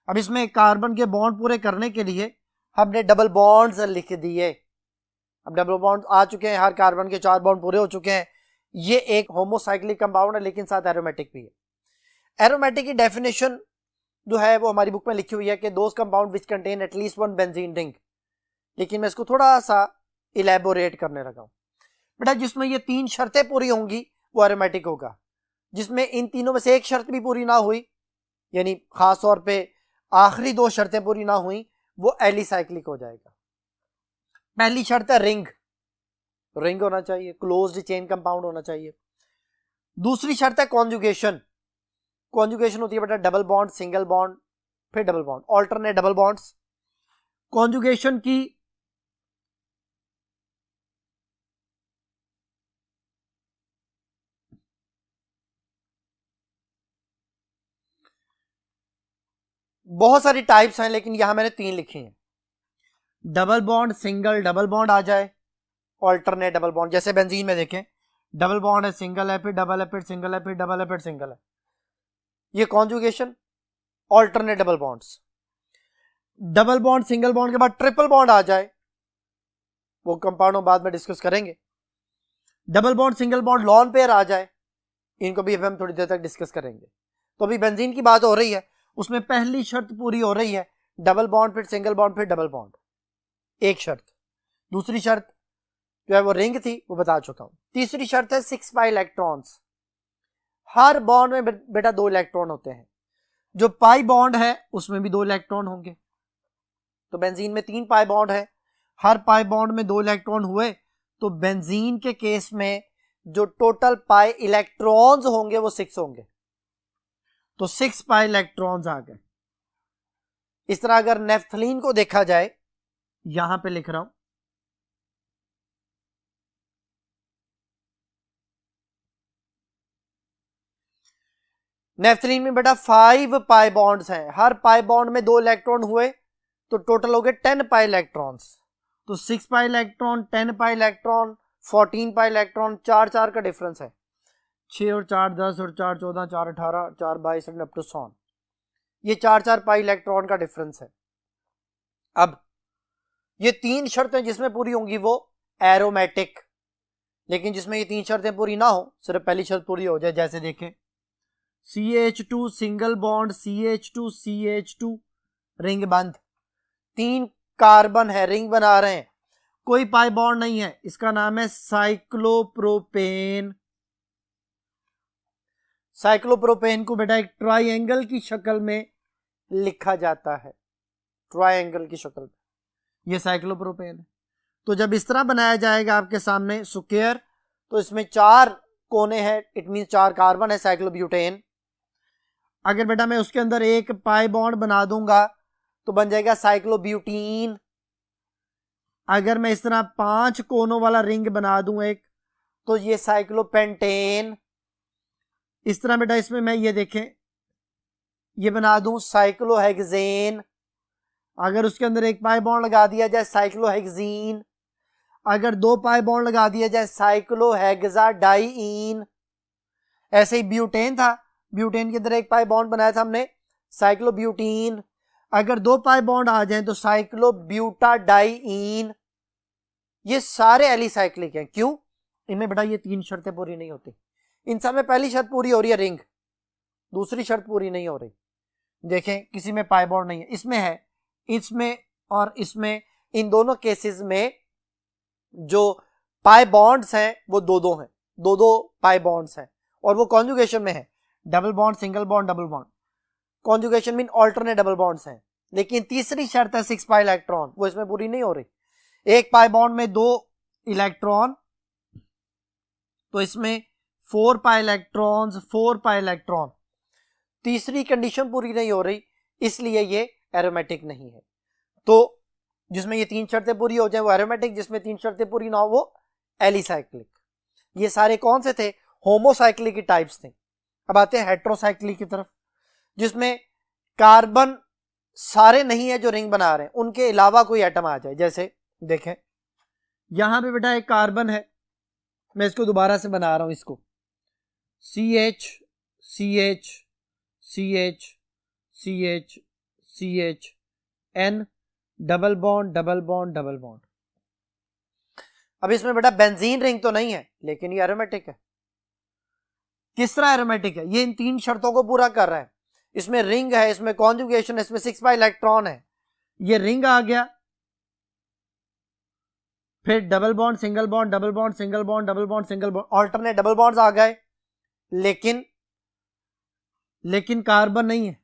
अब इसमें कार्बन के बॉन्ड पूरे करने के लिए हमने डबल बॉन्ड्स लिख दिए। अब डबल बॉन्ड आ चुके हैं, हर कार्बन के 4 बॉन्ड पूरे हो चुके हैं। ये एक होमोसाइक्लिक कंपाउंड है लेकिन साथ एरोमेटिक भी है। एरोमेटिक की डेफिनेशन जो है वो हमारी बुक में लिखी हुई है कि those compound which contain at least 1 benzene ring. लेकिन मैं इसको थोड़ा सा इलेबोरेट करने लगा हूं बेटा। जिसमें ये 3 शर्तें पूरी होंगी वो एरोमेटिक होगा। जिसमें इन तीनों में से एक शर्त भी पूरी ना हुई, यानी खास तौर पे आखिरी 2 शर्तें पूरी ना हुई, वो एलिसाइक्लिक हो जाएगा। पहली शर्त है रिंग, रिंग होना चाहिए, क्लोज्ड चेन कंपाउंड होना चाहिए। दूसरी शर्त है कॉन्जुगेशन। कॉन्जुगेशन होती है बेटा डबल बॉन्ड, सिंगल बॉन्ड, फिर double bond, alternate double bonds. Conjugation की बहुत सारी टाइप्स हैं लेकिन यहां मैंने 3 लिखी हैं। Double bond, single, double bond आ जाए, ऑल्टरनेट डबल बॉन्ड। जैसे बेंजीन में देखें डबल बॉन्ड है, सिंगल है, फिर डबल है, फिर सिंगल है, फिर डबल है, फिर सिंगल है। ये conjugation, alternate double bonds. Double bond, single bond के बाद ट्रिपल बॉन्ड आ जाए, वो कंपाउंड बाद में डिस्कस करेंगे। Double bond, single bond, lone pair आ जाए, इनको भी हम थोड़ी देर तक डिस्कस करेंगे। तो अभी बेंजीन की बात हो रही है, उसमें पहली शर्त पूरी हो रही है, डबल बॉन्ड, फिर सिंगल बॉन्ड, फिर डबल बॉन्ड, एक शर्त। दूसरी शर्त जो है वो रिंग थी, वो बता चुका हूं। तीसरी शर्त है 6 पाई इलेक्ट्रॉन्स। हर बॉन्ड में बेटा 2 इलेक्ट्रॉन होते हैं। जो पाई बॉन्ड है उसमें भी 2 इलेक्ट्रॉन होंगे। तो बेंजीन में 3 पाई बॉन्ड है, हर पाई बॉन्ड में 2 इलेक्ट्रॉन हुए, तो बेंजीन के केस में जो टोटल पाई इलेक्ट्रॉन्स होंगे वो 6 होंगे। तो 6 पाई इलेक्ट्रॉन्स आ गए। इस तरह अगर नेफ्थलीन को देखा जाए, यहां पे लिख रहा हूं, नेफ्थलीन में बेटा 5 पाई बॉन्ड्स हैं, हर पाई बॉन्ड में 2 इलेक्ट्रॉन हुए तो टोटल हो गए 10 पाई इलेक्ट्रॉन्स। तो 6 pi electron, 10 pi electron, 14 pi electron, 4 का डिफरेंस है। 6 और 4 10 और 4 14, 4 18, 4 22 अप टू सॉन। ये 4 पाई इलेक्ट्रॉन का डिफरेंस है। अब ये 3 शर्तें जिसमें पूरी होंगी वो एरोमेटिक, लेकिन जिसमें ये 3 शर्तें पूरी ना हो, सिर्फ पहली शर्त पूरी हो जाए, जैसे देखें CH2 single bond, CH2 CH2 ring बंद, 3 कार्बन है, रिंग बना रहे हैं, कोई पाई बॉन्ड नहीं है, इसका नाम है साइक्लोप्रोपेन। साइक्लोप्रोपेन को बेटा एक ट्राइंगल की शक्ल में लिखा जाता है, ट्राइंगल की शक्ल में, ये साइक्लोप्रोपेन है। तो जब इस तरह बनाया जाएगा आपके सामने स्क्वायर, तो इसमें 4 कोने हैं, इट मीन 4 कार्बन है, साइक्लोब्यूटेन। अगर बेटा मैं उसके अंदर एक पाई बॉन्ड बना दूंगा तो बन जाएगा साइक्लोब्यूटीन। अगर मैं इस तरह 5 कोनों वाला रिंग बना दूं एक, तो ये साइक्लोपेंटेन। इस तरह बेटा इसमें मैं ये देखें, ये बना दूं साइक्लोहेक्सेन। अगर उसके अंदर एक पाई बॉन्ड लगा दिया जाए साइक्लोहेक्सीन। अगर 2 पाई बॉन्ड लगा दिया जाए साइक्लोहेक्साडाइईन। ऐसे ही ब्यूटेन था, ब्यूटेन के अंदर एक पाई बॉन्ड बनाया था हमने साइक्लोब्यूटीन। अगर 2 पाई बॉन्ड आ जाएं तो साइक्लोब्यूटाडाइईन। ये सारे एलिसाइक्लिक हैं। क्यों? इनमें बेटा ये 3 शर्तें पूरी नहीं होती। इन सब में पहली शर्त पूरी हो रही है रिंग, दूसरी शर्त पूरी नहीं हो रही। देखें किसी में पाई बॉन्ड नहीं है, इसमें है, इसमें और इसमें। इन दोनों केसेस में जो पाई बॉन्ड्स हैं वो 2-2 हैं, 2-2 पाई बॉन्ड्स हैं, और वो कॉन्जुगेशन में है। Double bond, single bond, double bond. Conjugation mean alternate double bonds हैं। लेकिन तीसरी शर्त है 6 पाई इलेक्ट्रॉन, वो इसमें पूरी नहीं हो रही। एक पाई बॉन्ड में 2 इलेक्ट्रॉन, तो इसमें 4 पाई इलेक्ट्रॉन्स, 4 पाई इलेक्ट्रॉन। तीसरी कंडीशन पूरी नहीं हो रही, इसलिए ये एरोमेटिक नहीं है। तो जिसमें ये 3 शर्तें पूरी हो जाए वो एरोमेटिक, जिसमें 3 शर्तें पूरी ना हो वो एलिसाइक्लिक। ये सारे कौन से थे? होमोसाइक्लिक की टाइप्स थे। अब आते हैं हेट्रोसाइक्लिक की तरफ, जिसमें कार्बन सारे नहीं है जो रिंग बना रहे हैं, उनके अलावा कोई एटम आ जाए। जैसे देखें यहां पे बेटा एक कार्बन है, मैं इसको दोबारा से बना रहा हूं, इसको CH CH CH CH CH N, double bond double bond double bond. अब इसमें बेटा बेंजीन रिंग तो नहीं है, लेकिन ये एरोमेटिक है। किस तरह एरोमेटिक है? ये इन 3 शर्तों को पूरा कर रहा है। इसमें रिंग है, इसमें कॉन्जुगेशन है, इसमें 6 पाई इलेक्ट्रॉन है। ये रिंग आ गया, फिर double bond, single bond, double bond, single bond, double bond, single bond, alternate double bonds आ गए, लेकिन कार्बन नहीं है।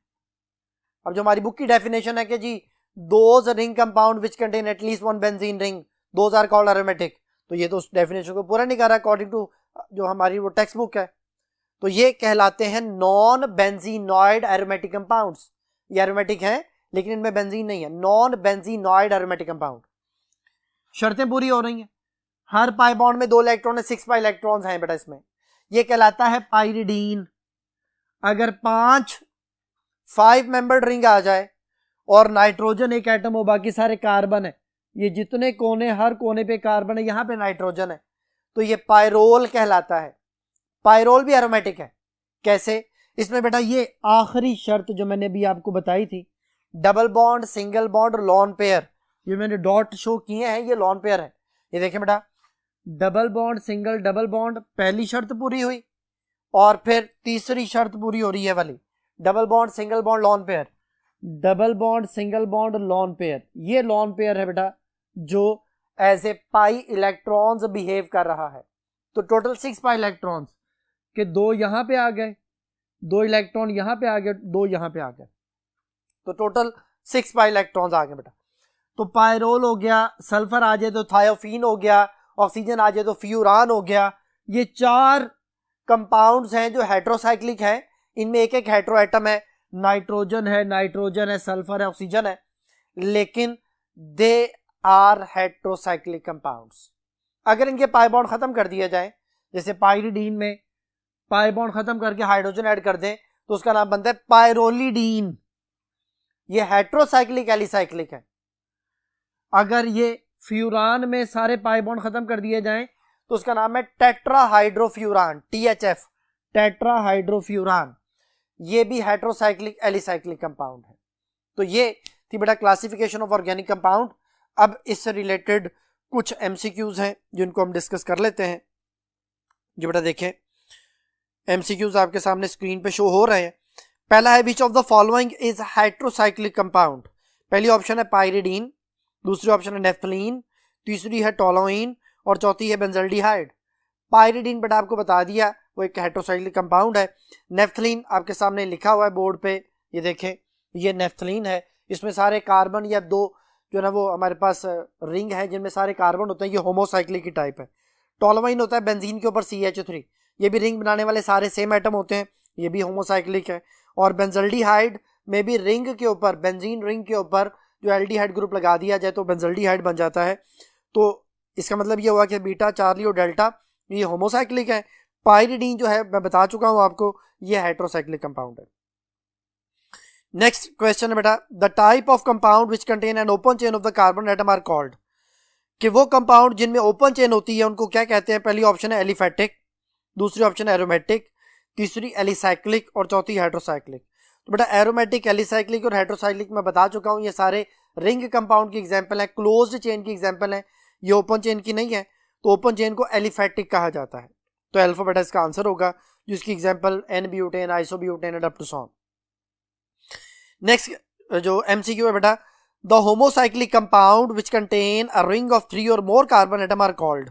अब जो हमारी बुक की डेफिनेशन है कि जी those ring compound which contain at least 1 benzene ring, those are called aromatic, तो ये तो उस डेफिनेशन को पूरा नहीं कर रहा अकॉर्डिंग टू जो हमारी वो टेक्स्ट बुक है। तो ये कहलाते हैं नॉन बेंजीनॉइड एरोमेटिक कंपाउंड्स। ये एरोमेटिक हैं लेकिन इनमें बेंजीन नहीं है, नॉन बेंजीनॉइड एरोमेटिक कंपाउंड। शर्तें पूरी हो रही हैं, हर पाई बॉन्ड में 2 इलेक्ट्रॉन है, 6 पाई इलेक्ट्रॉन्स हैं बेटा इसमें। ये कहलाता है पाइरिडीन। अगर 5 मेंबर्ड रिंग आ जाए और नाइट्रोजन एक एटम हो, बाकी सारे कार्बन है, ये जितने कोने, हर कोने पे कार्बन है, यहां पे नाइट्रोजन है, तो ये पायरोल कहलाता है। पायरोल भी एरोमेटिक है। कैसे? इसमें बेटा ये आखिरी शर्त जो मैंने भी आपको बताई थी, डबल बॉन्ड, सिंगल बॉन्ड और लॉन पेयर, ये मैंने डॉट शो किए हैं, ये लॉन पेयर है। ये देखें बेटा, double bond, single, double bond, पहली शर्त पूरी हुई, और फिर तीसरी शर्त पूरी हो रही है वाली, double bond, single bond, lone pair, double bond, single bond, lone pair. ये लॉन पेयर है बेटा जो as a pi electrons behave कर रहा है। तो टोटल 6 पाई इलेक्ट्रॉन्स के 2 यहां पे आ गए, 2 इलेक्ट्रॉन यहां पे आ गए, 2 यहां पे आ गए, तो टोटल 6 पाई इलेक्ट्रॉन्स आ गए बेटा। तो पायरोल हो गया, सल्फर आ जाए तो थायोफीन हो गया, ऑक्सीजन आ जाए तो फ्यूरान हो गया। ये 4 कंपाउंड्स हैं जो हेट्रोसाइक्लिक हैं। इनमें एक एक हेट्रो एटम है, नाइट्रोजन है, सल्फर है, ऑक्सीजन है, लेकिन दे आर हेट्रोसाइक्लिक कंपाउंड्स। अगर इनके पाई बॉन्ड खत्म कर दिया जाए, जैसे पाइरिडीन में पाई बॉन्ड खत्म करके हाइड्रोजन ऐड कर दें, तो उसका नाम बनता है पायरोलिडीन। ये हेट्रोसाइक्लिक एलिसाइक्लिक है। अगर ये फ्यूरान में सारे पाई बॉन्ड खत्म कर दिए जाएं, तो उसका नाम है टेट्राहाइड्रोफ्यूरान, THF, टेट्राहाइड्रोफ्यूरान। ये भी हेट्रोसाइक्लिक एलिसाइक्लिक कंपाउंड है। तो ये थी बेटा क्लासिफिकेशन ऑफ ऑर्गेनिक कंपाउंड। अब इससे रिलेटेड कुछ MCQs हैं जिनको हम डिस्कस कर लेते हैं। जो बेटा देखें, MCQs आपके सामने स्क्रीन पे शो हो रहे हैं। पहला है विच of the following is heterocyclic compound. पहली ऑप्शन है पाइरिडीन, दूसरी ऑप्शन है नेफ्थलीन, तीसरी है टोलुइन और चौथी है बेंजल्डिहाइड। पायरिडीन बेटा आपको बता दिया, वो एक हेटेरोसाइक्लिक कंपाउंड है। नेफ्थलीन आपके सामने लिखा हुआ है बोर्ड पे, ये देखें, ये नेफ्थलीन है। इसमें सारे कार्बन या दो जो ना वो हमारे पास रिंग है जिनमें सारे कार्बन होते हैं, ये होमोसाइक्लिक की टाइप है। टोलुइन होता है बेंजीन के ऊपर CH3, ये भी रिंग बनाने वाले सारे सेम एटम होते हैं, ये भी होमोसाइक्लिक है। और बेंजल्डिहाइड में भी रिंग के ऊपर, बेंजीन रिंग के ऊपर जो एल्डिहाइड ग्रुप लगा दिया जाए तो बेंजल्डिहाइड बन जाता है। तो इसका मतलब ये हुआ कि बीटा, चार्ली और डेल्टा ये होमोसाइक्लिक है। पायरिडीन जो है मैं बता चुका हूं आपको, ये हेटेरोसाइक्लिक कंपाउंड है। नेक्स्ट क्वेश्चन है बेटा, the type of compound which contain an open chain of the carbon atom are called, कि वो कंपाउंड जिनमें ओपन चेन होती है उनको क्या कहते हैं? पहली ऑप्शन है एलिफेटिक, दूसरी ऑप्शन है एरोमेटिक, तीसरी एलिसाइक्लिक और चौथी हाइड्रोसाइक्लिक। तो बेटा एरोमेटिक, एलिसाइक्लिक और हाइड्रोसाइक्लिक मैं बता चुका हूं, ये सारे रिंग कंपाउंड की एग्जांपल है, क्लोज्ड चेन की एग्जांपल है, ये ओपन चेन की नहीं है। तो ओपन चेन को एलिफेटिक कहा जाता है। तो अल्फा बेटा इसका आंसर होगा, जिसकी example n butane, isobutane and up to so. Next जो MCQ है बेटा, the homocyclic compound which contain a ring of 3 और more carbon atom are called,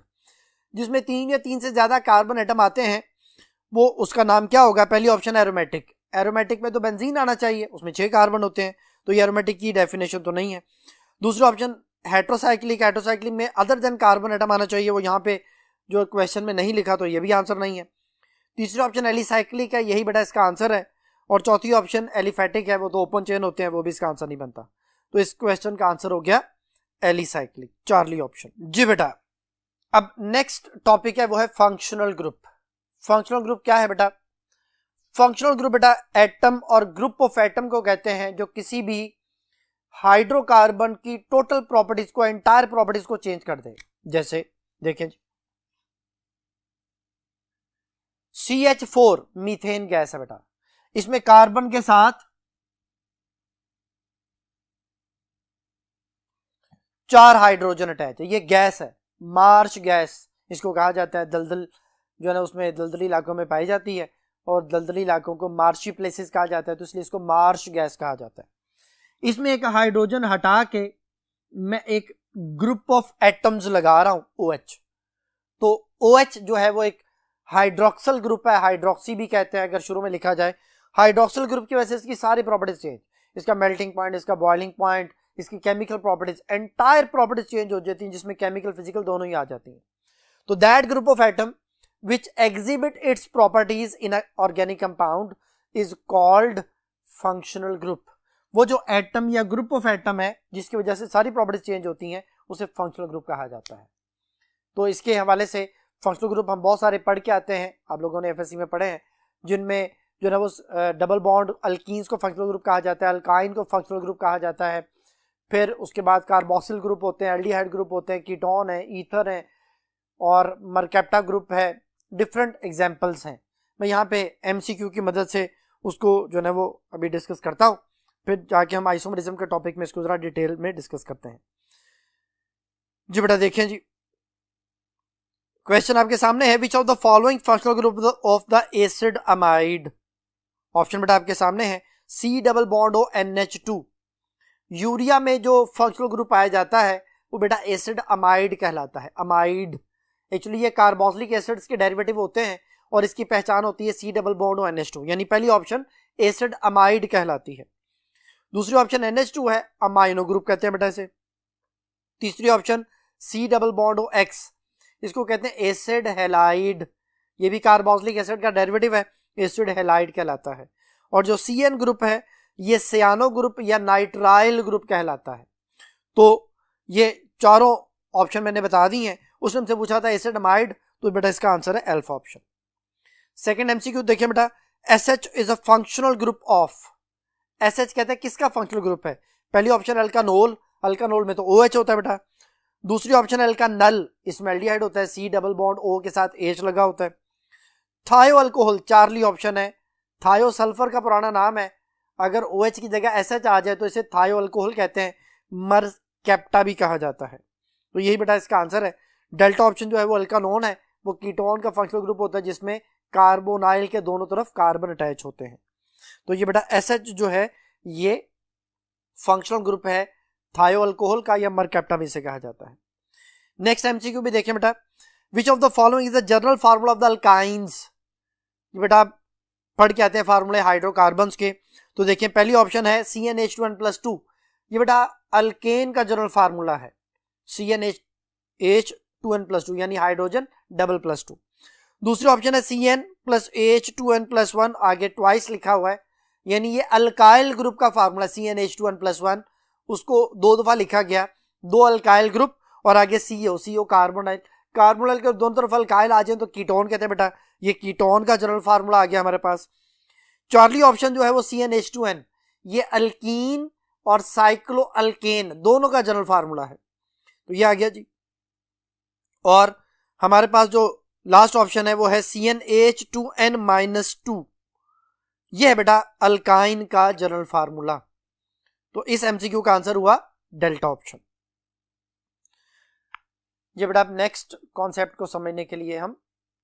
जिसमें 3 या 3 से ज्यादा कार्बन एटम आते हैं, वो उसका नाम क्या होगा? पहली ऑप्शन है एरोमेटिक। एरोमेटिक में तो बेंजीन आना चाहिए, उसमें 6 कार्बन होते हैं, तो ये एरोमेटिक की डेफिनेशन तो नहीं है। दूसरा ऑप्शन हेटेरोसाइक्लिक, हेटेरोसाइक्लिक में अदर देन कार्बन एटम आना चाहिए, वो यहाँ पे जो क्वेश्चन में नहीं लिखा, तो ये भी आंसर नहीं है। तीसरा ऑप्शन एलिसाइक्लिक है, यही बेटा इसका आंसर है। और चौथी ऑप्शन एलिफेटिक है, वो तो ओपन चेन होते हैं, वो भी इसका आंसर नहीं बनता। तो इस क्वेश्चन का आंसर हो गया एलिसाइक्लिक, चार्ली ऑप्शन। जी बेटा, अब नेक्स्ट टॉपिक है वो है फंक्शनल ग्रुप। फंक्शनल ग्रुप क्या है बेटा? फंक्शनल ग्रुप बेटा एटम और ग्रुप ऑफ एटम को कहते हैं जो किसी भी हाइड्रोकार्बन की टोटल प्रॉपर्टीज को, एंटायर प्रॉपर्टीज को चेंज कर दे। जैसे देखें CH4 मीथेन गैस है बेटा, इसमें कार्बन के साथ 4 हाइड्रोजन अटैच है, ये गैस है, मार्श गैस इसको कहा जाता है। दलदल जो है ना उसमें दलदली इलाकों में पाई जाती है, और दलदली इलाकों को मार्शी प्लेसेस कहा जाता है, तो इसलिए इसको मार्श गैस कहा जाता है। इसमें एक हाइड्रोजन हटा के मैं एक ग्रुप ऑफ एटम्स लगा रहा हूं OH। तो OH जो है वो एक हाइड्रोक्सल ग्रुप है, हाइड्रोक्सी भी कहते हैं अगर शुरू में लिखा जाए। हाइड्रोक्सल ग्रुप की वजह से इसकी सारी प्रॉपर्टीज चेंज, इसका मेल्टिंग पॉइंट, इसका बॉइलिंग पॉइंट, इसकी chemical properties, entire properties change हो जाती हैं, जिसमें केमिकल फिजिकल दोनों ही आ जाती हैं। तो that group of atom which exhibit its properties in an organic compound is called functional group। वो जो एटम या ग्रुप ऑफ एटम है जिसकी वजह से सारी प्रॉपर्टीज चेंज होती हैं, उसे फंक्शनल ग्रुप कहा जाता है। तो इसके हवाले से फंक्शनल ग्रुप हम बहुत सारे पढ़ के आते हैं, आप लोगों ने FSC में पढ़े हैं, जिनमें जो है वो डबल बॉन्ड अल्कीन्स को फंक्शनल ग्रुप कहा जाता है, अल्काइन को फंक्शनल ग्रुप कहा जाता है। फिर उसके बाद कार्बोक्सिल ग्रुप होते हैं, एल्डिहाइड ग्रुप होते हैं, कीटोन है, ईथर है, और मरकैप्टा ग्रुप है। डिफरेंट एग्जाम्पल्स हैं। मैं यहाँ पे MCQ की मदद से उसको जो है वो अभी डिस्कस करता हूँ, फिर जाके हम आइसोमरिज्म के टॉपिक में इसको जरा डिटेल में डिस्कस करते हैं। जी बेटा देखें जी, क्वेश्चन आपके सामने है, विच of the following functional group of the acid amide. Option बेटा आपके सामने है C double bond O NH2। Urea में जो फंक्शनल ग्रुप पाया जाता है वो बेटा एसिड अमाइड कहलाता है। अमाइड एक्चुअली ये कार्बोक्सिलिक एसिड्स के डेरिवेटिव होते हैं, और इसकी पहचान होती है C double bond O NH2, यानी पहली ऑप्शन एसिड अमाइड कहलाती है। दूसरी ऑप्शन NH2 है, अमाइनो ग्रुप कहते हैं बेटा इसे। तीसरी option C double bond O X, इसको कहते हैं एसिड हैलाइड, ये भी कार्बोक्सिलिक एसिड का डेरिवेटिव है, एसिड हैलाइड कहलाता है। और जो CN ग्रुप है ये सियानो ग्रुप या नाइट्राइल ग्रुप कहलाता है। तो ये चारों ऑप्शन मैंने बता दी हैं। उसने हमसे पूछा था एसिड अमाइड, तो बेटा इसका आंसर है अल्फा ऑप्शन। सेकंड MCQ देखिए बेटा, SH is a functional group of. SH कहते हैं किसका फंक्शनल ग्रुप है? पहली ऑप्शन अल्कानोल, अल्कानोल में तो OH होता है बेटा। दूसरी ऑप्शन अल्कानल, इसमें एल्डिहाइड होता है, C डबल बॉन्ड O के साथ H लगा होता है। थायो अल्कोहल, चार्ली ऑप्शन है। थायो सल्फर का पुराना नाम है, अगर OH की जगह SH आ जाए तो इसे थायो अल्कोहल कहते हैं, मरकैप्टा भी कहा जाता है। तो यही बेटा इसका आंसर है। डेल्टा ऑप्शन जो है वो अल्कानोन है, वो कीटोन का फंक्शनल ग्रुप होता है जिसमें कार्बोनाइल के दोनों तरफ कार्बन अटैच होते हैं। तो ये बेटा SH जो है ये फंक्शनल ग्रुप है थायो अल्कोहल का, या मरकैप्टा में इसे कहा जाता है। नेक्स्ट एमसीक्यू भी देखें बेटा, विच of the following is the general formula of the alkynes. बेटा आप पढ़ के आते हैं फार्मूले हाइड्रोकार्बन्स के, तो देखिए पहली ऑप्शन है CnH2n+2, ये बेटा अल्केन का जनरल फार्मूला है, CnH2n+2 यानी हाइड्रोजन डबल +2। दूसरी ऑप्शन है Cn+H2n+1, आगे ट्वाइस लिखा हुआ है, यानी ये अल्काइल ग्रुप का फार्मूला CnH2n+1, उसको 2 दफा लिखा गया, 2 अल्काइल ग्रुप और आगे CO कार्बोनाइल, कार्बोनाइल के दोनों तरफ अल्काइल आ जाए तो कीटोन कहते हैं बेटा, ये कीटोन का जनरल फार्मूला आ गया हमारे पास। चौथी ऑप्शन जो है वो CnH2n, ये अल्कीन और साइक्लो अल्केन दोनों का जनरल फार्मूला है, तो ये आ गया जी। और हमारे पास जो लास्ट ऑप्शन है वो है CnH2n-2, ये है बेटा अल्काइन का जनरल फार्मूला। तो इस एमसीक्यू का आंसर हुआ डेल्टा ऑप्शन। ये बेटा नेक्स्ट कॉन्सेप्ट को समझने के लिए हम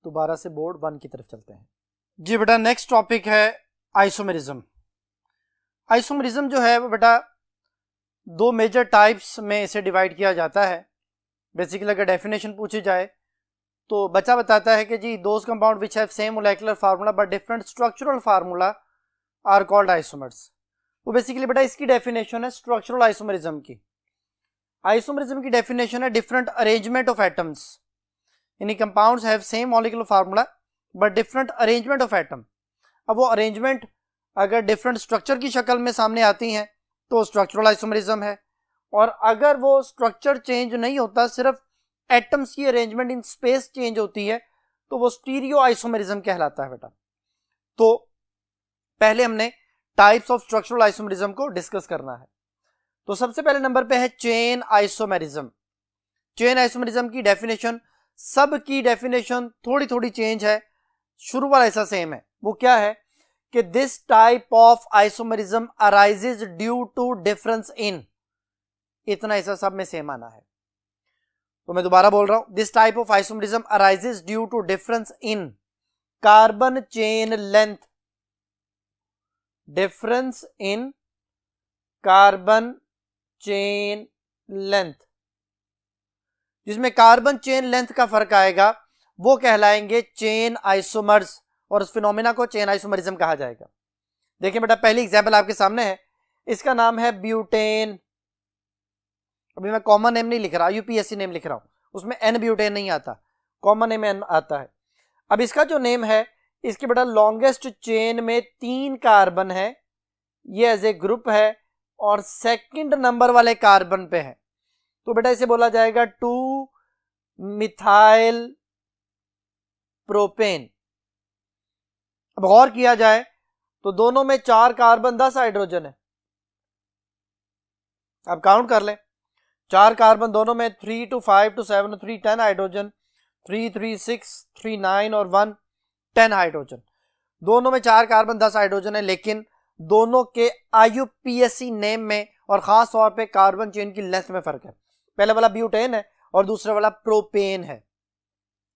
दोबारा से बोर्ड 1 की तरफ चलते हैं। जी बेटा नेक्स्ट टॉपिक है आइसोमेरिज्म। आइसोमेरिज्म जो है वो बेटा 2 मेजर टाइप्स में इसे डिवाइड किया जाता है। बेसिकली अगर डेफिनेशन पूछी जाए तो बच्चा बताता है कि जी those compound which have same molecular formula but different structural formula are called isomers. वो बेसिकली बेटा इसकी डेफिनेशन है स्ट्रक्चरल आइसोमेरिज्म की। आइसोमेरिज्म की डेफिनेशन है डिफरेंट अरेंजमेंट ऑफ एटम्स, यानी compounds have same molecular formula but different arrangement of atom. अब वो अरेंजमेंट अगर डिफरेंट स्ट्रक्चर की शक्ल में सामने आती हैं तो स्ट्रक्चरल आइसोमेरिज्म है, और अगर वो स्ट्रक्चर चेंज नहीं होता, सिर्फ एटम्स की अरेंजमेंट इन स्पेस चेंज होती है, तो वो स्टीरियो आइसोमेरिज्म कहलाता है बेटा। तो पहले हमने टाइप्स ऑफ स्ट्रक्चरल आइसोमेरिज्म को डिस्कस करना है। तो सबसे पहले नंबर पे है चेन आइसोमेरिज्म। चेन आइसोमेरिज्म की डेफिनेशन, सब की डेफिनेशन थोड़ी थोड़ी चेंज है, शुरू वाला ऐसा सेम है। वो क्या है कि this type of isomerism arises due to difference in, इतना ऐसा सब में सेम आना है। तो मैं दोबारा बोल रहा हूं, this type of isomerism arises due to difference in carbon chain length, difference in carbon chain length, जिसमें कार्बन चेन लेंथ का फर्क आएगा वो कहलाएंगे चेन आइसोमर्स, और उस फिनोमेना को चेन आइसोमरिज्म कहा जाएगा। देखिए बेटा पहली एग्जांपल आपके सामने है, इसका नाम है ब्यूटेन। अभी मैं कॉमन नेम नहीं लिख रहा, यूपीएससी नेम लिख रहा हूं, उसमें एन ब्यूटेन नहीं आता, कॉमन नेम एन आता है। अब इसका जो नेम है, इसके बेटा लॉन्गेस्ट चेन में 3 कार्बन है, ये एज ए ग्रुप है और सेकंड नंबर वाले कार्बन पे है, तो बेटा इसे बोला जाएगा 2 मिथाइल प्रोपेन। अब गौर किया जाए तो दोनों में 4 कार्बन 10 हाइड्रोजन है, अब काउंट कर लें, 4 कार्बन दोनों में 3 to 5 to 7 to 3 10 हाइड्रोजन, 3 3 6 3 9 और 1 10 हाइड्रोजन। दोनों में 4 कार्बन 10 हाइड्रोजन है, लेकिन दोनों के आईयूपीएससी नेम में और खास तौर पे कार्बन चेन की लेंथ में फर्क है। पहले वाला ब्यूटेन है और दूसरे वाला प्रोपेन है।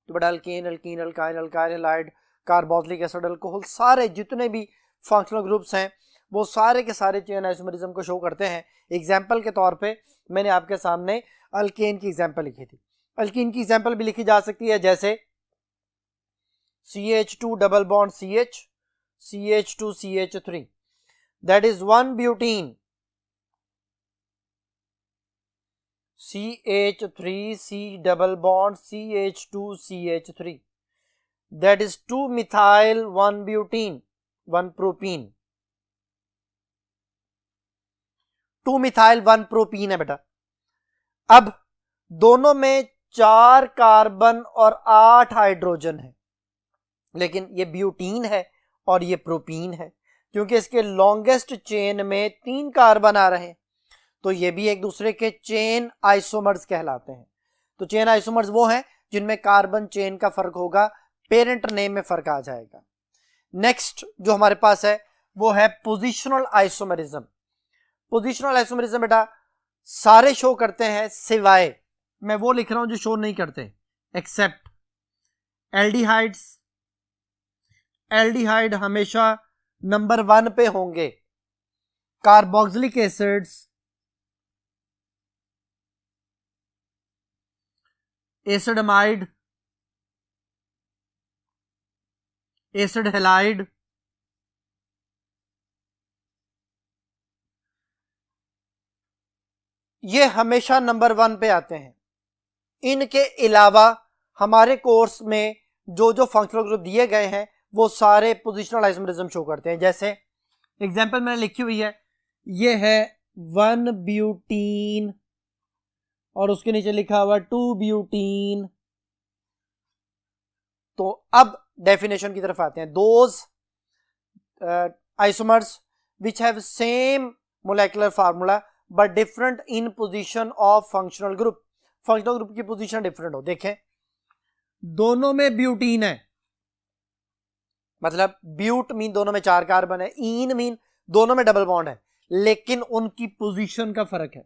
तो बेटा alkane, alkyne, alkyl, alkyl halide, carboxylic acid, alcohol, सारे जितने भी फंक्शनल ग्रुप्स हैं वो सारे के सारे चेन आइसोमेरिज्म को शो करते हैं। एग्जाम्पल के तौर पे मैंने आपके सामने अल्केन की एग्जाम्पल लिखी थी, अल्कीन की एग्जाम्पल भी लिखी जा सकती है, जैसे CH2 double bond CH, CH2 CH3, that is 1 butene, CH3 C double bond CH2 CH3, that is 2 methyl 1 butene 1 propene, 2 methyl 1 propene है बेटा। अब दोनों में 4 कार्बन और 8 हाइड्रोजन है, लेकिन ये ब्यूटीन है और ये प्रोपीन है, क्योंकि इसके लॉन्गेस्ट चेन में 3 कार्बन आ रहे हैं, तो ये भी एक दूसरे के चेन आइसोमर्स कहलाते हैं। तो चेन आइसोमर्स वो हैं जिनमें कार्बन चेन का फर्क होगा, पेरेंट नेम में फर्क आ जाएगा। नेक्स्ट जो हमारे पास है वो है पोजिशनल आइसोमेरिज्म। पोजिशनल आइसोमेरिज्म बेटा सारे शो करते हैं, सिवाय मैं वो लिख रहा हूं जो शो नहीं करते, एक्सेप्ट एल्डिहाइड्स। एल्डिहाइड हमेशा नंबर 1 पे होंगे, carboxylic acids, acid amide, acid halide, ये हमेशा नंबर 1 पे आते हैं। इनके अलावा हमारे कोर्स में जो जो फंक्शनल ग्रुप दिए गए हैं वो सारे पोजिशनल आइसोमरिज्म शो करते हैं। जैसे एग्जांपल मैंने लिखी हुई है, ये है 1 ब्यूटीन और उसके नीचे लिखा हुआ 2 ब्यूटीन। तो अब डेफिनेशन की तरफ आते हैं। Those isomers which have same molecular formula but different in position of functional group. Functional group की पोजीशन डिफरेंट हो, देखें दोनों में ब्यूटीन है, मतलब ब्यूट मीन दोनों में 4 कार्बन है, इन मीन दोनों में डबल बॉन्ड है, लेकिन उनकी पोजीशन का फर्क है।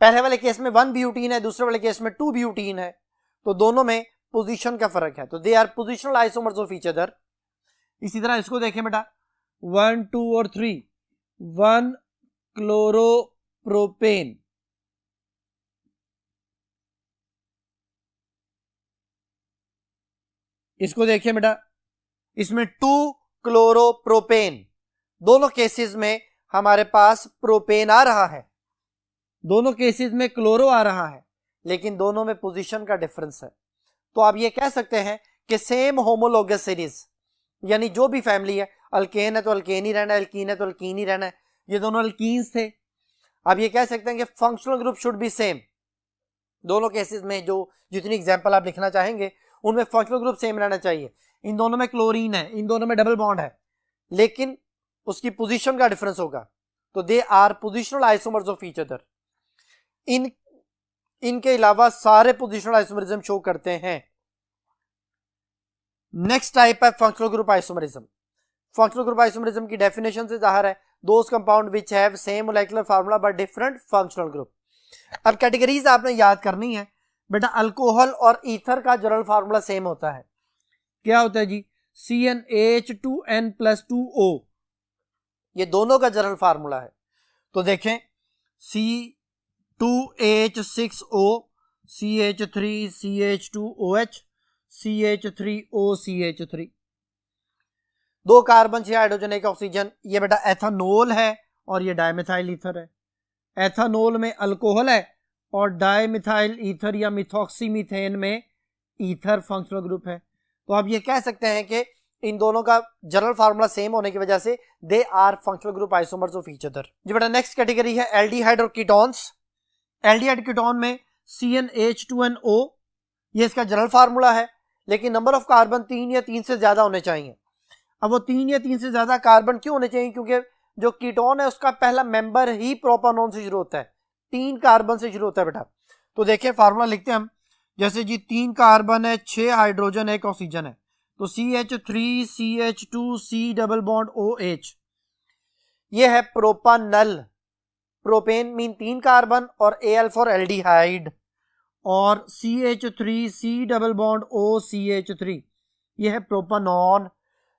पहले वाले केस में 1 ब्यूटीन है, दूसरे वाले केस में 2 ब्यूटीन है, तो दोनों में पोजीशन का फर्क है, तो they are positional isomers of each other. इसी तरह इसको देखें बेटा, 1 2 और 3, 1 क्लोरोप्रोपेन, इसको देखिए बेटा, इसमें 2 क्लोरोप्रोपेन, दोनों केसेस में हमारे पास प्रोपेन आ रहा है, दोनों केसेस में क्लोरो आ रहा है, लेकिन दोनों में पोजीशन का डिफरेंस है। तो आप ये कह सकते हैं कि सेम होमोलोगस सीरीज, यानी जो भी फैमिली है, अल्केन है तो अल्केन ही रहना है, अल्कीन है तो अल्कीन ही रहना है, ये दोनों अल्कीन्स थे। आप ये कह सकते हैं कि functional group should be same. दोनों केसेस में जो जितनी एग्जांपल आप लिखना चाहेंगे उनमें फंक्शनल ग्रुप सेम रहना चाहिए। इन दोनों में क्लोरीन है, इन दोनों में डबल बॉन्ड है, लेकिन उसकी पोजीशन का डिफरेंस होगा, तो they are positional isomers of each other. इनके अलावा सारे पोजिशनल आइसोमरिज्म शो करते हैं। नेक्स्ट टाइप है functional group isomerism. Functional group isomerism की डेफिनेशन से जाहिर है those compound which have same molecular formula but different functional group. अब कैटेगरीज आपने याद करनी है बेटा। अल्कोहल और ईथर का जनरल फार्मूला सेम होता है, क्या होता है जी, CnH2n+2O, ये दोनों का जनरल फार्मूला है। तो देखें C2H6O, CH3CH2OH, CH3OCH3, 2 carbon 6 hydrogen 1 oxygen. ये बेटा एथानोल है और ये डाइमिथाइल ईथर है। एथानोल में अल्कोहल है और डाइमिथाइल ईथर या मिथॉक्सीमीथेन में ईथर फंक्शनल ग्रुप है। तो आप ये कह सकते हैं कि इन दोनों का जनरल फार्मूला सेम होने की वजह से they are functional group isomers of each other. जी बेटा नेक्स्ट कैटेगरी है एल्डिहाइड और कीटोन्स। एल्डिहाइड कीटोन में CnH2nO, ये इसका जनरल फार्मूला है, लेकिन नंबर ऑफ कार्बन 3 या 3 से ज्यादा होने चाहिए। अब वो 3 या 3 से ज्यादा कार्बन क्यों होने चाहिए, क्योंकि जो कीटोन है उसका पहला मेंबर ही प्रोपानोन से शुरू होता है, 3 कार्बन से शुरू होता है बेटा। तो देखिए फार्मूला लिखते हैं हम, जैसे जी 3 कार्बन है, 6 हाइड्रोजन 1 ऑक्सीजन है, तो CH3CH2C डबल बॉन्ड OH, ये है प्रोपानल। प्रोपेन मीन 3 कार्बन और Al फॉर एल्डिहाइड, और CH3C डबल बॉन्ड OCH3, ये है प्रोपानॉन।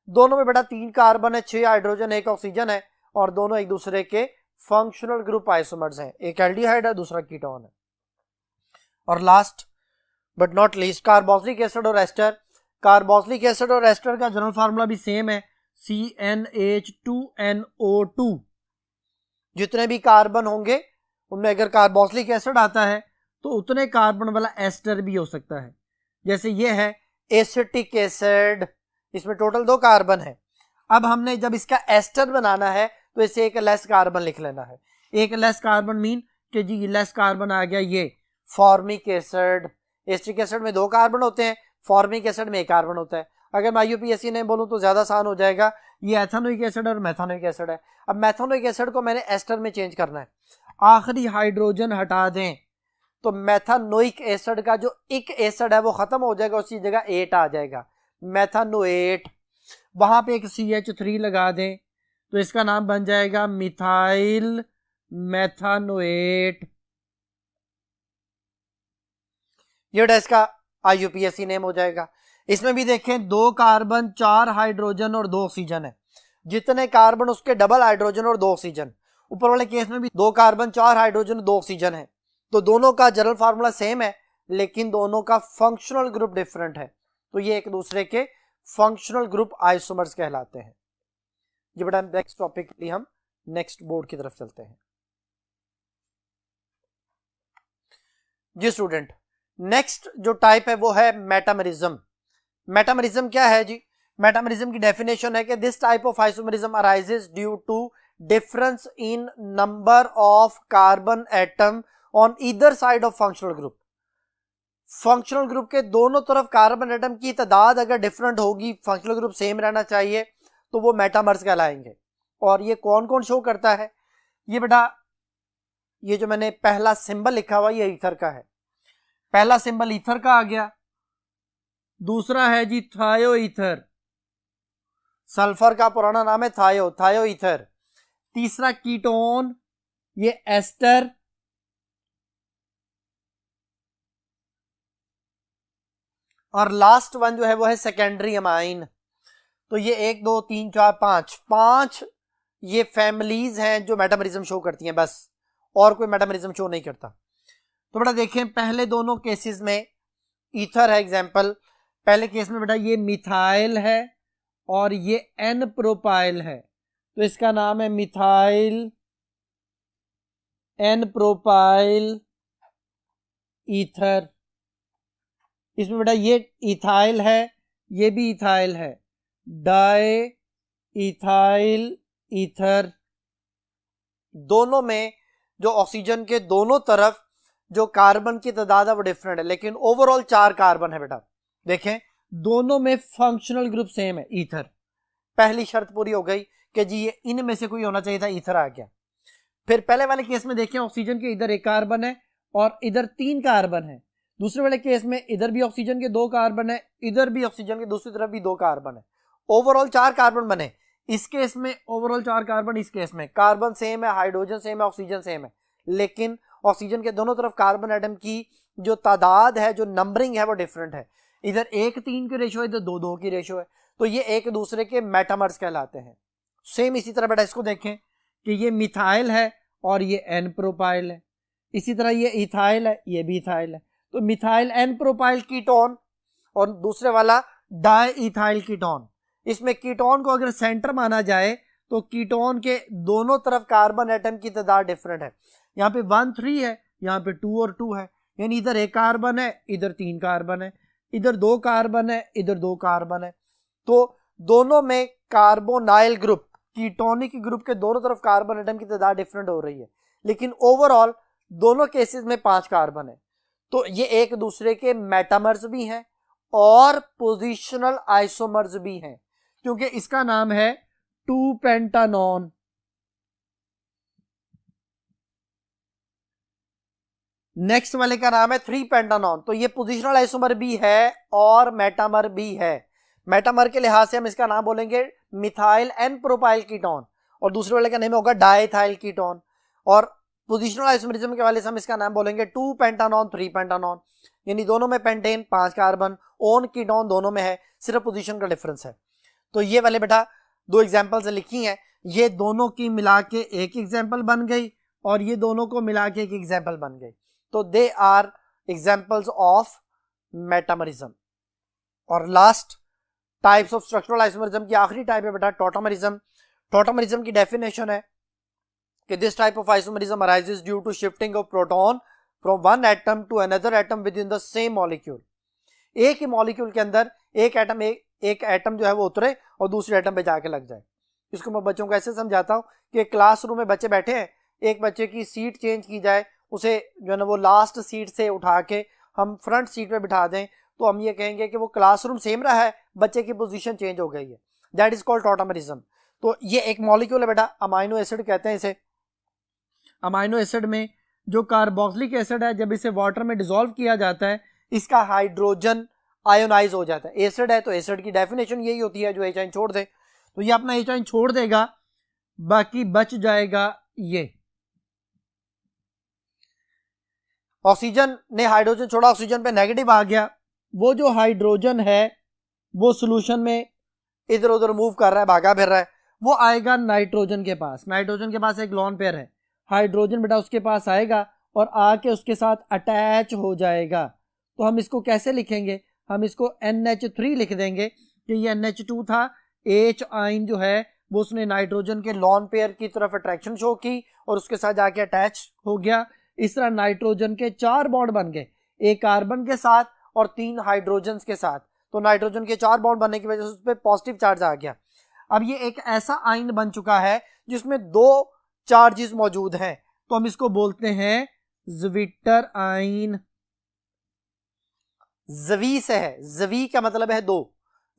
दोनों में बेटा 3 कार्बन है, 6 हाइड्रोजन 1 ऑक्सीजन है, और दोनों एक दूसरे के फंक्शनल ग्रुप आइसोमर्स हैं, एक एल्डिहाइड है दूसरा कीटोन है। और last but not least carboxylic acid और एस्टर। कार्बोक्सिलिक एसिड और एस्टर का जनरल फार्मूला भी सेम है, CnH2nO2। जितने भी कार्बन होंगे उनमें अगर कार्बोक्सिलिक एसिड आता है तो उतने कार्बन वाला एस्टर भी हो सकता है। जैसे ये है एसिटिक एसिड, इसमें टोटल 2 कार्बन है। अब हमने जब इसका एस्टर बनाना है तो इसे एक लेस कार्बन लिख लेना है। एक लेस कार्बन मीन कि जी लेस कार्बन आ गया ये फॉर्मिक एसिड। एसिटिक एसिड में 2 कार्बन होते हैं, फॉर्मिक एसिड में 1 कार्बन होता है। अगर मैं IUPAC ने बोलूं तो ज्यादा आसान हो जाएगा, ये एथेनोइक एसिड और मेथेनोइक एसिड है। अब मेथेनोइक एसिड को मैंने एस्टर में चेंज करना है, आखिरी हाइड्रोजन हटा दें तो मेथेनोइक एसिड का जो इक एसिड है वो खत्म हो जाएगा, उसी जगह 8 आ जाएगा, मेथेनोएट। वहां पे एक CH3 लगा दें तो इसका नाम बन जाएगा मिथाइल मेथेनोएट। ये इसका IUPAC नेम हो जाएगा। इसमें भी देखें 2 कार्बन 4 हाइड्रोजन और 2 ऑक्सीजन है, जितने कार्बन उसके डबल हाइड्रोजन और 2 ऑक्सीजन। ऊपर वाले केस में भी 2 कार्बन 4 हाइड्रोजन 2 ऑक्सीजन है, तो दोनों का जनरल फार्मूला सेम है लेकिन दोनों का फंक्शनल ग्रुप डिफरेंट है, तो ये एक दूसरे के फंक्शनल ग्रुप आइसोमर्स कहलाते हैं। जी बेटा नेक्स्ट टॉपिक के लिए हम नेक्स्ट बोर्ड की तरफ चलते हैं। जी स्टूडेंट, नेक्स्ट जो टाइप है वो है मेटामरिज्म। मेटामरिज्म क्या है जी? मेटामरिज्म की डेफिनेशन है कि this type of isomerism arises due to difference in number of carbon atom on either side of functional group. Functional group के दोनों तरफ कार्बन एटम की तादाद अगर डिफरेंट होगी, फंक्शनल ग्रुप सेम रहना चाहिए, तो वो मेटामर्स कहलाएंगे। और ये कौन कौन शो करता है? ये बेटा ये जो मैंने पहला सिंबल लिखा हुआ ये ईथर का है, पहला सिंबल ईथर का आ गया। दूसरा है जी थायो ईथर, सल्फर का पुराना नाम है थायो ईथर। तीसरा कीटोन, ये एस्टर। और लास्ट वन जो है वो है सेकेंडरी अमाइन। तो ये 1 2 3 4 5 ये फैमिलीज हैं जो मेटामरिज्म शो करती हैं, बस और कोई मेटामरिज्म शो नहीं करता। तो बेटा देखें पहले दोनों केसेस में ईथर है एग्जांपल। पहले केस में बेटा ये मिथाइल है और ये एन प्रोपाइल है, तो इसका नाम है मिथाइल एन प्रोपाइल ईथर। इसमें बेटा ये इथाइल है, ये भी इथाइल है, डाई इथाइल ईथर। दोनों में जो ऑक्सीजन के दोनों तरफ जो कार्बन की तादाद है वो डिफरेंट है, लेकिन ओवरऑल 4 कार्बन है बेटा। देखें दोनों में फंक्शनल ग्रुप सेम है ईथर। पहली शर्त पूरी हो गई कि जी ये इनमें से कोई होना चाहिए था, ईथर आ गया। फिर पहले वाले केस में देखें ऑक्सीजन के इधर 1 कार्बन है और इधर 3 कार्बन है। दूसरे वाले केस में इधर भी ऑक्सीजन के 2 कार्बन है, इधर भी ऑक्सीजन के दूसरी तरफ भी 2 कार्बन है, ओवरऑल 4 कार्बन बने। इस केस में ओवरऑल 4 कार्बन, इस केस में कार्बन सेम है, हाइड्रोजन सेम है, ऑक्सीजन सेम है, लेकिन ऑक्सीजन के दोनों तरफ कार्बन एटम की जो तादाद है, जो नंबरिंग है वो डिफरेंट है। इधर 1:3 की रेशो है, इधर 2:2 की रेशो है, तो ये एक दूसरे के मेटामर्स कहलाते हैं। सेम इसी तरह बेटा इसको देखें कि ये मिथाइल है और ये एन प्रोपाइल है, इसी तरह ये इथाइल है, ये भी इथाइल है, तो मिथाइल एन प्रोपाइल कीटोन और दूसरे वाला डाई इथाइल कीटोन। इसमें कीटोन को अगर सेंटर माना जाए तो कीटोन के दोनों तरफ कार्बन एटम की तादाद डिफरेंट है। यहाँ पे 1 3 है, यहाँ पे 2 और 2 है, यानी इधर 1 कार्बन है, इधर 3 कार्बन है, इधर 2 कार्बन है, इधर 2 कार्बन है। तो दोनों में कार्बोनाइल ग्रुप, कीटोनिक ग्रुप के दोनों तरफ कार्बन एटम की तादाद डिफरेंट हो रही है, लेकिन ओवरऑल दोनों केसेस में 5 कार्बन है। तो ये एक दूसरे के मेटामर्स भी हैं और पोजिशनल आइसोमर्स भी हैं, क्योंकि इसका नाम है 2 पेंटानॉन। नेक्स्ट वाले का नाम है 3 पेंटानॉन। तो ये पोजिशनल आइसोमर भी है और मेटामर भी है। मेटामर के लिहाज से हम इसका नाम बोलेंगे मिथाइल एन प्रोपाइल कीटोन और दूसरे वाले का नाम होगा डाइथाइल कीटोन। और पोजिशनल आइसोमरिज्म के वाले से हम इसका नाम बोलेंगे 2 पेंटानॉन 3 पेंटानॉन, यानी दोनों में पेंटेन 5 कार्बन, ओन कीटोन दोनों में है, सिर्फ पोजीशन का डिफरेंस है। तो ये वाले बेटा 2 एग्जांपल्स लिखी हैं, ये दोनों की मिला के एक एग्जांपल बन गई और ये दोनों को मिला के एक एग्जांपल बन गई। तो they are examples of metamerism. और last types of structural isomerism की आखिरी टाइप है बेटा टॉटोमरिज्म। टॉटोमरिज्म की डेफिनेशन है कि this type of isomerism arises due to shifting of proton from one atom to another atom within the same molecule. एक ही मॉलिक्यूल के अंदर एक एटम जो है वो उतरे और दूसरे एटम पे जाके लग जाए। इसको मैं बच्चों को ऐसे समझाता हूँ कि क्लासरूम में बच्चे बैठे हैं, एक बच्चे की सीट चेंज की जाए, उसे जो है ना वो लास्ट सीट से उठा के हम फ्रंट सीट पे बिठा दें, तो हम ये कहेंगे कि वो क्लासरूम सेम रहा है, बच्चे की पोजीशन चेंज हो गई है। That is called tautomerism. तो ये एक मॉलिक्यूल है बेटा, अमाइनो एसिड कहते हैं इसे। अमाइनो एसिड में जो कार्बोक्सिलिक एसिड है, जब इसे वाटर में डिसॉल्व किया जाता है, इसका हाइड्रोजन आयोनाइज हो जाता है। एसिड है तो एसिड की डेफिनेशन यही होती है जो H आयन छोड़ दे, तो ये अपना H आयन छोड़ देगा, बाकी बच जाएगा ये। ऑक्सीजन ने हाइड्रोजन छोड़ा, ऑक्सीजन पे नेगेटिव आ गया, वो जो हाइड्रोजन है वो सॉल्यूशन में इधर उधर मूव कर रहा है, भागा फिर रहा है, वो आएगा नाइट्रोजन के पास। नाइट्रोजन के पास एक लोन पेयर है, हाइड्रोजन बेटा उसके पास आएगा और आके उसके साथ अटैच हो जाएगा। तो हम इसको कैसे लिखेंगे, हम इसको NH3 लिख देंगे कि ये NH2 था। H आइन जो है वो उसने नाइट्रोजन के लॉन पेयर की तरफ अट्रैक्शन शो की और उसके साथ जाके अटैच हो गया। इस तरह नाइट्रोजन के 4 बॉन्ड बन गए, एक कार्बन के साथ और 3 हाइड्रोजन के साथ। तो नाइट्रोजन के 4 बॉन्ड बनने की वजह से उस पर पॉजिटिव चार्ज आ गया। अब ये एक ऐसा आइन बन चुका है जिसमें 2 चार्जेस मौजूद हैं, तो हम इसको बोलते हैं ज़्विटर आइन। ज़वी से है, ज़वी का मतलब है 2,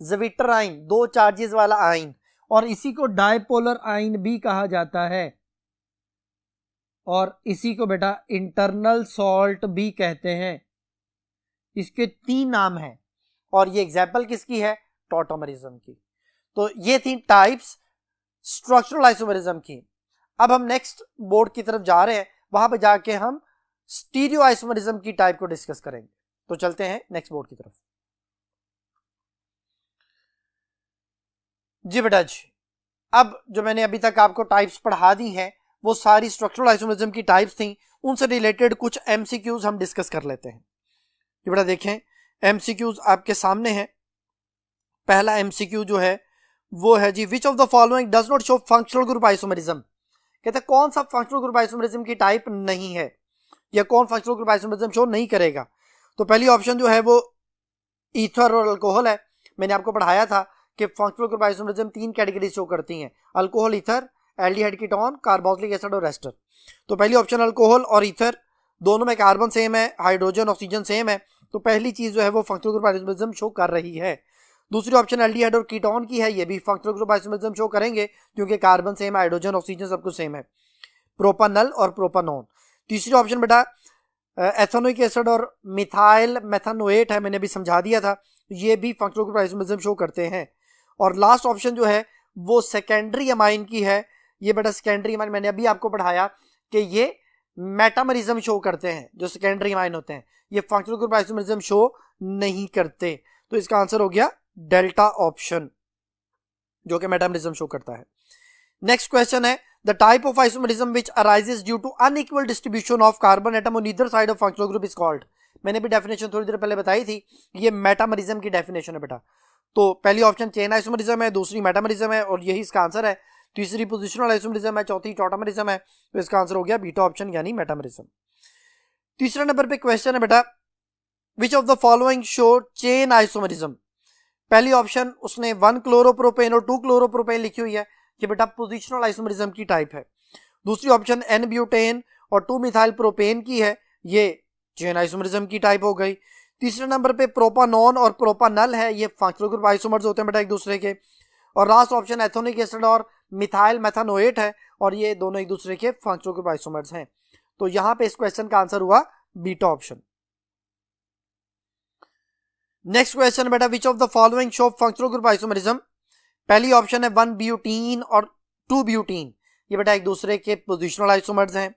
ज़्विटर आइन 2 चार्जेस वाला आइन, और इसी को डायपोलर आइन भी कहा जाता है, और इसी को बेटा इंटरनल सॉल्ट भी कहते हैं। इसके 3 नाम हैं, और ये एग्जाम्पल किसकी है, टॉटोमरिज्म की। तो ये थी टाइप्स स्ट्रक्चरल आइसोमेरिज्म की। अब हम नेक्स्ट बोर्ड की तरफ जा रहे हैं, वहां पे जाके हम स्टीरियो आइसोमेरिज्म की टाइप को डिस्कस करेंगे। तो चलते हैं नेक्स्ट बोर्ड की तरफ। जी बेटा जी, अब जो मैंने अभी तक आपको टाइप्स पढ़ा दी हैं वो सारी स्ट्रक्चरल आइसोमेरिज्म की टाइप्स थी। उनसे रिलेटेड कुछ एमसीक्यूज हम डिस्कस कर लेते हैं। ये बेटा देखें, एमसीक्यूज आपके सामने हैं। पहला एमसीक्यू जो है वो है जी, which of the following does not show functional group isomerism. कहते हैं कौन सा फंक्शनल ग्रुप आइसोमेरिज्म की टाइप नहीं है, या कौन फंक्शनल ग्रुप आइसोमेरिज्म शो नहीं करेगा। तो पहली ऑप्शन जो है वो ईथर और अल्कोहल है। मैंने आपको पढ़ाया था कि functional group isomerism 3 category show करती हैं, alcohol, ether, aldehyde ketone, carboxylic acid और एस्टर। तो पहली ऑप्शन अल्कोहल और ईथर, दोनों में कार्बन सेम है, हाइड्रोजन ऑक्सीजन सेम है, तो पहली चीज जो है वो फंक्शनल ग्रुप आइसोमेरिज्म शो कर रही है। दूसरी ऑप्शन एल्डिहाइड और कीटोन की है, ये भी फंक्शनल ग्रुप आइसोमेरिज्म शो करेंगे क्योंकि कार्बन सेम, हाइड्रोजन ऑक्सीजन सब कुछ सेम है, प्रोपानल और प्रोपानोन। तीसरी ऑप्शन बेटा एथेनोइक एसिड और मिथाइल मेथानोएट है, मैंने भी समझा दिया था, ये भी फंक्शनल ग्रुप आइसोमेरिज्म शो करते हैं। और लास्ट ऑप्शन जो है वो सेकेंडरी अमाइन की है। ये बेटा सेकेंडरी अमाइन मैंने अभी आपको पढ़ाया कि ये मेटामरिज्म शो करते हैं, जो सेकेंडरी अमाइन होते हैं ये फंक्शनल ग्रुप आइसोमेरिज्म शो नहीं करते। तो इसका आंसर हो गया डेल्टा ऑप्शन, जो कि मेटामरिज्म शो करता है। नेक्स्ट क्वेश्चन है, the type of isomerism which arises due to unequal distribution of carbon atom on either side of functional group is called. मैंने भी डेफिनेशन थोड़ी देर पहले बताई थी, ये मेटामरिज्म की डेफिनेशन है बेटा। तो पहली ऑप्शन चेन आइसोमेरिज्म है, दूसरी मेटामरिज्म है और यही इसका आंसर है। तीसरी पोजिशनल आइसोमेरिज्म है, चौथी टॉटोमरिज्म है, तो इसका आंसर हो गया बीटा ऑप्शन यानी मेटामरिज्म। तीसरे नंबर पे क्वेश्चन है बेटा, विच of the following show chain isomerism. पहली ऑप्शन उसने 1 क्लोरोप्रोपेन और 2 क्लोरोप्रोपेन लिखी हुई है, ये बेटा पोजिशनल आइसोमेरिज्म की टाइप है। दूसरी ऑप्शन N ब्यूटेन और 2 मिथाइल प्रोपेन की है, ये चेन आइसोमेरिज्म की टाइप हो गई। तीसरे नंबर पे प्रोपानॉन और प्रोपानल है, ये फंक्शनल ग्रुप आइसोमर्स होते हैं बेटा एक दूसरे के। और लास्ट ऑप्शन एथेनोइक एसिड और मिथाइल मेथानोएट है, और ये दोनों एक दूसरे के फंक्शनल ग्रुप आइसोमर्स हैं। तो यहां पे इस क्वेश्चन का आंसर हुआ बीटा ऑप्शन। नेक्स्ट क्वेश्चन बेटा, विच of the following show functional group isomerism. पहली ऑप्शन है 1 ब्यूटीन और 2 ब्यूटीन, ये बेटा एक दूसरे के पोजिशनल आइसोमर्स हैं।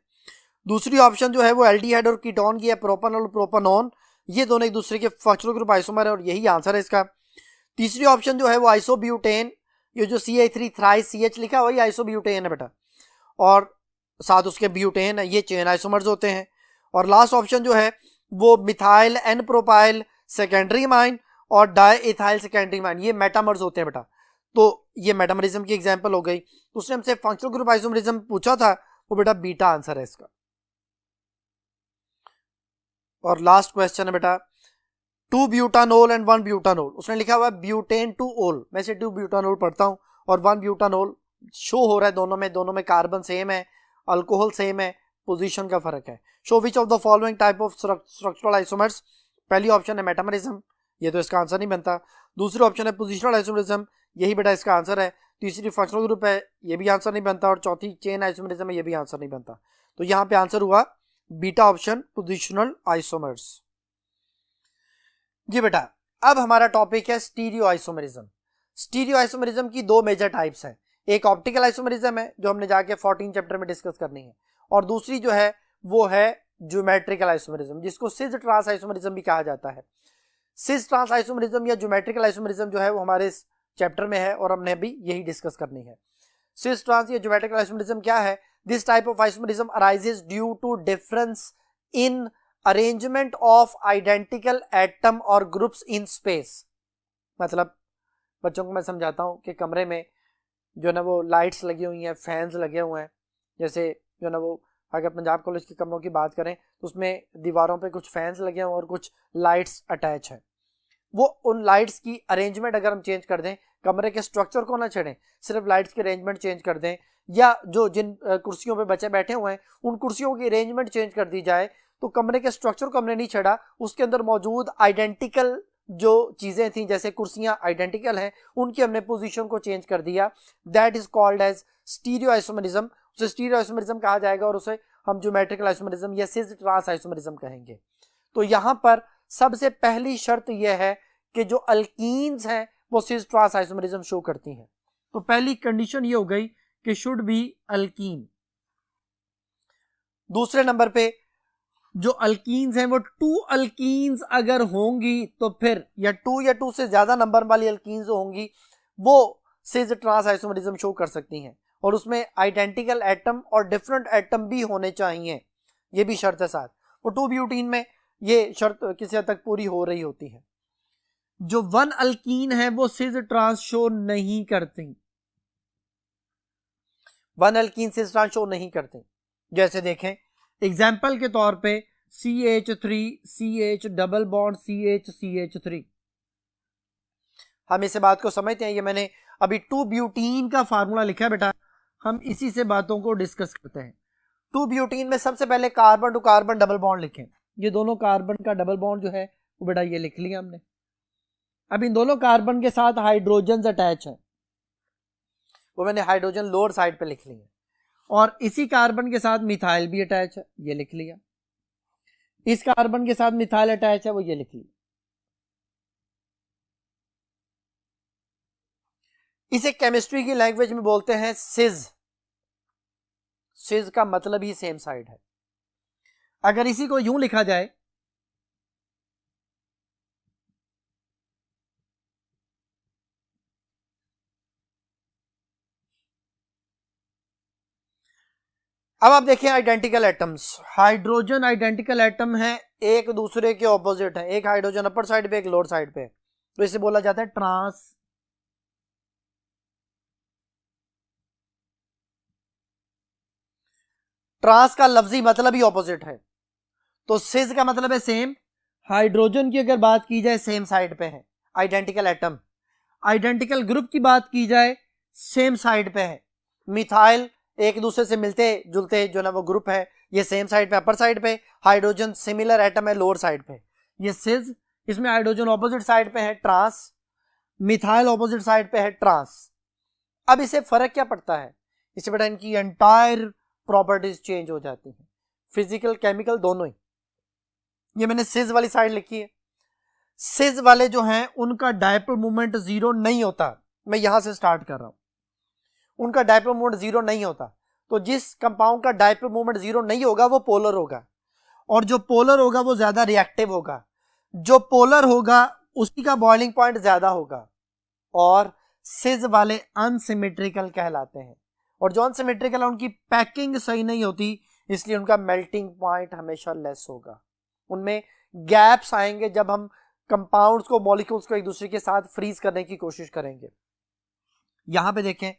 दूसरी ऑप्शन जो है वो एल्डिहाइड और कीटोन की है, प्रोपानॉल और प्रोपानॉन, ये दोनों एक दूसरे के फंक्शनल ग्रुप आइसोमर है और यही आंसर है इसका। तीसरी ऑप्शन जो है वो आइसोब्यूटेन, ये जो CH3 थ्राइस CH लिखा है वही आइसोब्यूटेन है बेटा, और साथ उसके ब्यूटेन है, ये चेन आइसोमर्स होते हैं। और लास्ट ऑप्शन जो है वो methyl n propyl secondary amine और डाई इथाइल सेकेंडरी अमाइन, ये मेटामर्स होते हैं बेटा। तो ये मेटामरिज्म की एग्जांपल हो गई। उसने हमसे फंक्शनल ग्रुप आइसोमेरिज्म पूछा था, वो बेटा बीटा आंसर है इसका। और लास्ट क्वेश्चन है बेटा, 2 ब्यूटानोल एंड 1 ब्यूटानोल, उसने लिखा हुआ है ब्यूटेन टू ओल, मैं से 2 ब्यूटानोल पढ़ता हूं और 1 ब्यूटानोल शो हो रहा है, दोनों में कार्बन सेम है, अल्कोहल सेम है, पोजीशन का फर्क है। Show which of the following type of structural isomers. पहली ऑप्शन है मेटामरिज्म, ये तो इसका आंसर नहीं बनता। दूसरी ऑप्शन है पोजिशनल आइसोमरिज्म, यही बेटा इसका आंसर है। तीसरी फंक्शनल ग्रुप है, ये भी आंसर नहीं बनता। और चौथी चेन आइसोमरिज्म है, ये भी आंसर नहीं बनता। तो यहां पे आंसर हुआ बीटा ऑप्शन पोजिशनल आइसोमर्स। जी बेटा, अब हमारा टॉपिक है स्टीरियो आइसोमरिज्म। स्टीरियो आइसोमरिज्म की 2 मेजर टाइप्स हैं, एक ऑप्टिकल आइसोमरिज्म है जो हमने जाके 14 चैप्टर में डिस्कस करनी है, और दूसरी जो है वो है ज्योमेट्रिकल आइसोमरिज्म, जिसको सिस ट्रांस आइसोमरिज्म भी कहा जाता है। सिस ट्रांस आइसोमरिज्म या ज्योमेट्रिकल आइसोमरिज्म जो है वो हमारे इस चैप्टर में है और हमने अभी यही डिस्कस करनी है। सिस ट्रांस या ज्योमेट्रिकल आइसोमरिज्म क्या है? This type of isomerism arises due to difference in arrangement of identical atom और ग्रुप्स इन स्पेस। मतलब बच्चों को मैं समझाता हूँ कि कमरे में जो है ना वो लाइट्स लगी हुई हैं, फैंस लगे हुए हैं, जैसे जो है ना वो अगर पंजाब कॉलेज के कमरों की बात करें तो उसमें दीवारों पे कुछ फैंस लगे हुए हैं और कुछ लाइट्स अटैच हैं। वो उन लाइट्स की अरेंजमेंट अगर हम चेंज कर दें, कमरे के स्ट्रक्चर को ना छेड़ें, सिर्फ लाइट्स की अरेंजमेंट चेंज कर दें, या जो जिन कुर्सियों पे बच्चे बैठे हुए हैं उन कुर्सियों की अरेंजमेंट चेंज कर दी जाए, तो कमरे के स्ट्रक्चर को हमने नहीं छेड़ा, उसके अंदर मौजूद आइडेंटिकल जो चीजें थी, जैसे कुर्सियां आइडेंटिकल हैं, उनकी हमने पोजीशन को चेंज कर दिया। That is called as stereo isomerism. उसे स्टीरियो आइसोमेरिज्म कहा जाएगा और उसे हम ज्योमेट्रिकल आइसोमेरिज्म या सिज ट्रांस आइसोमेरिज्म कहेंगे। तो यहां पर सबसे पहली शर्त यह है कि जो अल्कीन्स हैं वो सिज ट्रांस आइसोमेरिज्म शो करती हैं। तो पहली कंडीशन ये हो गई कि शुड बी अल्कीन। दूसरे नंबर पे जो अल्कीन्स हैं वो 2 अल्कीन्स अगर होंगी तो फिर, या 2 या 2 से ज्यादा नंबर वाली अल्कीन्स होंगी वो सिज ट्रांस आइसोमेरिज्म शो कर सकती हैं, और उसमें आइडेंटिकल एटम और डिफरेंट एटम भी होने चाहिए, ये भी शर्त है साथ। वो 2 ब्यूटीन में ये शर्त किसी हद तक पूरी हो रही होती है। जो 1 अल्कीन है वो सिज ट्रांस शो नहीं करती, 1 अल्कीन सिज ट्रांस शो नहीं करते। जैसे देखें एग्जाम्पल के तौर पे CH3 CH double bond CH CH3, हम इस बात को समझते हैं, ये मैंने अभी 2 ब्यूटीन का फार्मूला लिखा है बेटा, हम इसी से बातों को डिस्कस करते हैं। 2 ब्यूटीन में सबसे पहले carbon to carbon double bond लिखें, ये दोनों कार्बन का डबल बॉन्ड जो है वो बेटा ये लिख लिया हमने। अब इन दोनों कार्बन के साथ हाइड्रोजन अटैच है, वो मैंने हाइड्रोजन लोअर साइड पे लिख लिया, और इसी कार्बन के साथ मिथाइल भी अटैच है, ये लिख लिया। इस कार्बन के साथ मिथाइल अटैच है, वो ये लिख लिया। इसे केमिस्ट्री की लैंग्वेज में बोलते हैं सिज। सिज का मतलब ही सेम साइड है। अगर इसी को यूं लिखा जाए, अब आप देखें identical atoms, hydrogen identical atom है, एक दूसरे के ऑपोजिट है, एक हाइड्रोजन अपर साइड पे एक लोअर साइड पे, तो इसे बोला जाता है ट्रांस। ट्रांस का लफ्जी मतलब ही ऑपोजिट है, तो सिज का मतलब है सेम। हाइड्रोजन की अगर बात की जाए सेम साइड पे है आइडेंटिकल एटम, आइडेंटिकल ग्रुप की बात की जाए सेम साइड पे है। मिथाइल एक दूसरे से मिलते जुलते जो ना वो ग्रुप है, ये सेम साइड पे अपर साइड पे, हाइड्रोजन सिमिलर एटम है लोअर साइड पे, ये सिज। इसमें हाइड्रोजन ऑपोजिट साइड पे है ट्रांस, मिथाइल ऑपोजिट साइड पे है ट्रांस। अब इसे फर्क क्या पड़ता है, इससे बेटा इनकी एंटायर प्रॉपर्टीज चेंज हो जाती हैं, फिजिकल केमिकल दोनों ही। ये मैंने सिज वाली साइड लिखी है, सिज वाले जो हैं उनका डायपोल मूवमेंट 0 नहीं होता, मैं यहां से स्टार्ट कर रहा हूं, उनका डायपोल मूवमेंट 0 नहीं होता। तो जिस कंपाउंड का डायपोल मूवमेंट 0 नहीं होगा वो पोलर होगा, और जो पोलर होगा वो ज्यादा रिएक्टिव होगा, जो पोलर होगा उसी का बॉइलिंग पॉइंट ज्यादा होगा, और सिज वाले अनसिमेट्रिकल कहलाते हैं। और जो अनसिमेट्रिकल है उनकी पैकिंग सही नहीं होती, इसलिए उनका मेल्टिंग पॉइंट हमेशा लेस होगा, उनमें गैप्स आएंगे जब हम कंपाउंड्स को, मॉलिक्यूल्स को एक दूसरे के साथ फ्रीज करने की कोशिश करेंगे। यहां पे देखें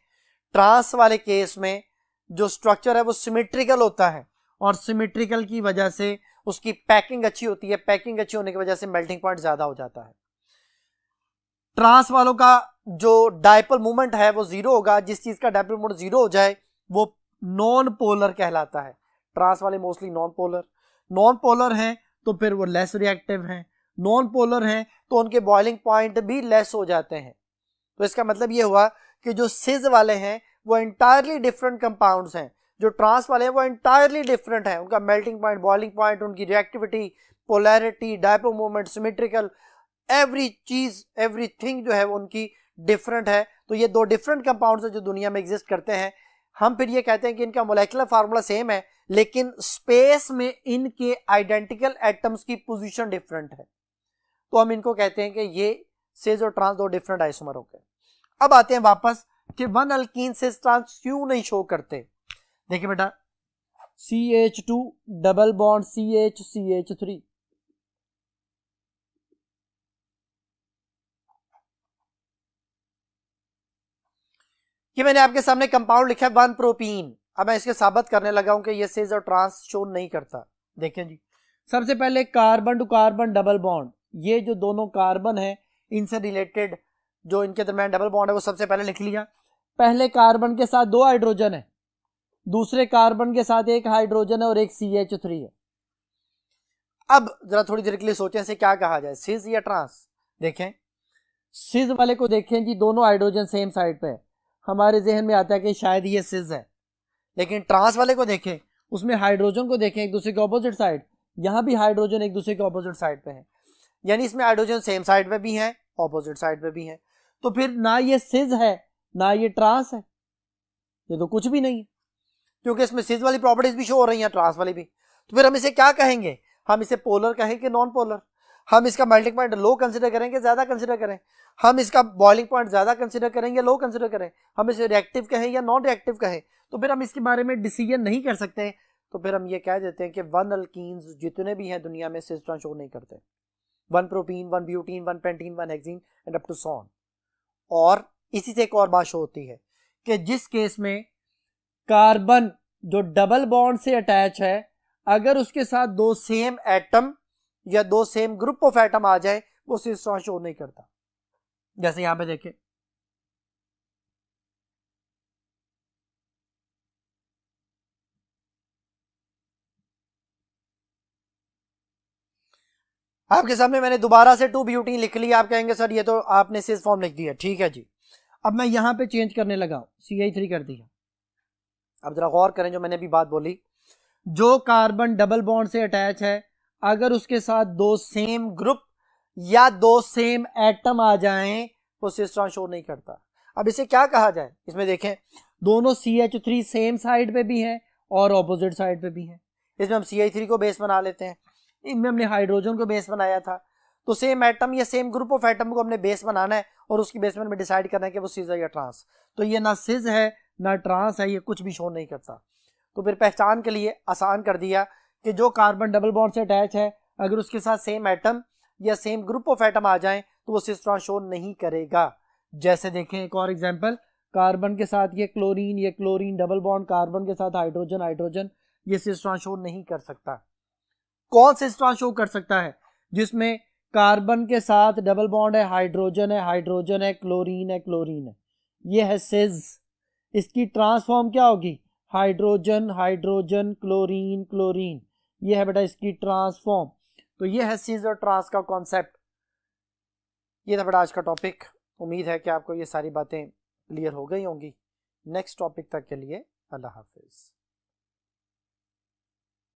ट्रांस वाले केस में जो स्ट्रक्चर है वो सिमेट्रिकल होता है, और सिमेट्रिकल की वजह से उसकी पैकिंग अच्छी होती है, पैकिंग अच्छी होने की वजह से मेल्टिंग पॉइंट ज्यादा हो जाता है। ट्रांस वालों का जो डायपोल मूवमेंट है वो 0 होगा, जिस चीज का डायपोल मूवमेंट 0 हो जाए वो नॉन पोलर कहलाता है। ट्रांस वाले mostly non polar, non polar हैं तो फिर वो लेस रिएक्टिव हैं, नॉन पोलर हैं तो उनके बॉइलिंग पॉइंट भी लेस हो जाते हैं। तो इसका मतलब ये हुआ कि जो सिज वाले हैं वो एंटायरली डिफरेंट कंपाउंड्स हैं, जो ट्रांस वाले हैं वो एंटायरली डिफरेंट है, उनका मेल्टिंग पॉइंट, बॉइलिंग पॉइंट, उनकी reactivity, polarity, dipole movement, symmetrical, every चीज एवरीथिंग जो है वो उनकी डिफरेंट है। तो ये 2 डिफरेंट कंपाउंड्स हैं जो दुनिया में एग्जिस्ट करते हैं। हम फिर ये कहते हैं कि इनका मोलेकुलर फार्मूला सेम है, लेकिन स्पेस में इनके आइडेंटिकल एटम्स की पोजीशन डिफरेंट है, तो हम इनको कहते हैं कि ये सिज और ट्रांस 2 डिफरेंट आइसोमर हो गए। अब आते हैं वापस कि 1 अल्कीन सिज ट्रांस क्यों नहीं शो करते। देखिए बेटा CH2 डबल बॉन्ड CH3। ये मैंने आपके सामने कंपाउंड लिखा है 1 प्रोपीन। अब मैं इसके साबित करने लगा हूं कि ये सिस और ट्रांस शो नहीं करता। देखें जी, सबसे पहले carbon to carbon double bond, ये जो दोनों कार्बन है इनसे रिलेटेड जो इनके दरमियान डबल बॉन्ड है वो सबसे पहले लिख लिया। पहले कार्बन के साथ 2 हाइड्रोजन है, दूसरे कार्बन के साथ 1 हाइड्रोजन है और एक CH3 है। अब जरा थोड़ी देर के लिए सोचें इसे क्या कहा जाए, सिस या ट्रांस। देखें सिस वाले को देखें जी, दोनों हाइड्रोजन सेम साइड पे है, हमारे जहन में आता है कि शायद ये सिस है। लेकिन ट्रांस वाले को देखें, उसमें हाइड्रोजन को देखें एक दूसरे के ऑपोजिट साइड, यहां भी हाइड्रोजन एक दूसरे के ऑपोजिट साइड पे है, यानी इसमें हाइड्रोजन सेम साइड पे भी है ऑपोजिट साइड पे भी है। तो फिर ना ये सिस है ना ये ट्रांस है, ये तो कुछ भी नहीं है, क्योंकि इसमें सिस वाली प्रॉपर्टीज भी शो हो रही हैं ट्रांस वाली भी। तो फिर हम इसे क्या कहेंगे, हम इसे पोलर कहें कि नॉन पोलर, हम इसका मेल्टिंग पॉइंट लो कंसिडर करेंगे ज्यादा कंसिडर करें, हम इसका बॉइलिंग पॉइंट ज्यादा कंसिडर करेंगे लो कंसिडर करें, हम इसे रिएक्टिव कहें या नॉन रिएक्टिव कहें, तो फिर हम इसके बारे में डिसीजन नहीं कर सकते। तो फिर हम ये कह देते हैं कि 1 अल्कीन्स जितने भी हैं दुनिया में सिस ट्रांस शो नहीं करते, 1 propene 1 butene 1 pentene 1 hexene and up to so on. और इसी से एक और बात शो होती है कि जिस केस में कार्बन जो डबल बॉन्ड से अटैच है, अगर उसके साथ 2 सेम एटम या 2 सेम ग्रुप ऑफ एटम आ जाए वो सिस ट्रांस शो नहीं करता। जैसे यहां पे देखें, आपके सामने मैंने दोबारा से 2 ब्यूटीन लिख लिया। आप कहेंगे सर ये तो आपने सिस फॉर्म लिख दिया, ठीक है जी। अब मैं यहां पे चेंज करने लगा हूं, CH3 कर दिया। अब जरा गौर करें जो मैंने भी बात बोली, जो कार्बन डबल बॉन्ड से अटैच है, अगर उसके साथ 2 सेम ग्रुप या 2 सेम एटम आ जाएं वो सिस ट्रांस शो नहीं करता। अब इसे क्या कहा जाए, इसमें देखें दोनों CH3 सेम साइड पे भी हैं और ऑपोजिट साइड पे भी हैं। इसमें हम CH3 को बेस बना लेते हैं, इनमें हमने हाइड्रोजन को बेस बनाया था, तो सेम एटम या सेम ग्रुप ऑफ एटम को हमने बेस बनाना है और उसकी बेसमेंट में डिसाइड करना है कि वो सिस है या ट्रांस। तो ये ना सिस है ना ट्रांस है, ये कुछ भी शो नहीं करता। तो फिर पहचान के लिए आसान कर दिया कि जो कार्बन डबल बॉन्ड से अटैच है, अगर उसके साथ सेम एटम या सेम ग्रुप ऑफ एटम आ जाएं तो वो सिस ट्रांस शो नहीं करेगा। जैसे देखें एक और एग्जांपल, कार्बन के साथ ये क्लोरीन डबल बॉन्ड, कार्बन के साथ हाइड्रोजन, ये सिस ट्रांस शो नहीं कर सकता। कौन सिस ट्रांस शो कर सकता है, जिसमें कार्बन के साथ डबल बॉन्ड है, हाइड्रोजन है, क्लोरीन है, ये है सिस। इसकी ट्रांसफॉर्म क्या होगी, हाइड्रोजन क्लोरीन, ये है बेटा इसकी ट्रांसफॉर्म। तो ये है सिस और ट्रांस का कॉन्सेप्ट। ये था बेटा आज का टॉपिक। उम्मीद है कि आपको ये सारी बातें क्लियर हो गई होंगी। नेक्स्ट टॉपिक तक के लिए अल्लाह हाफिज।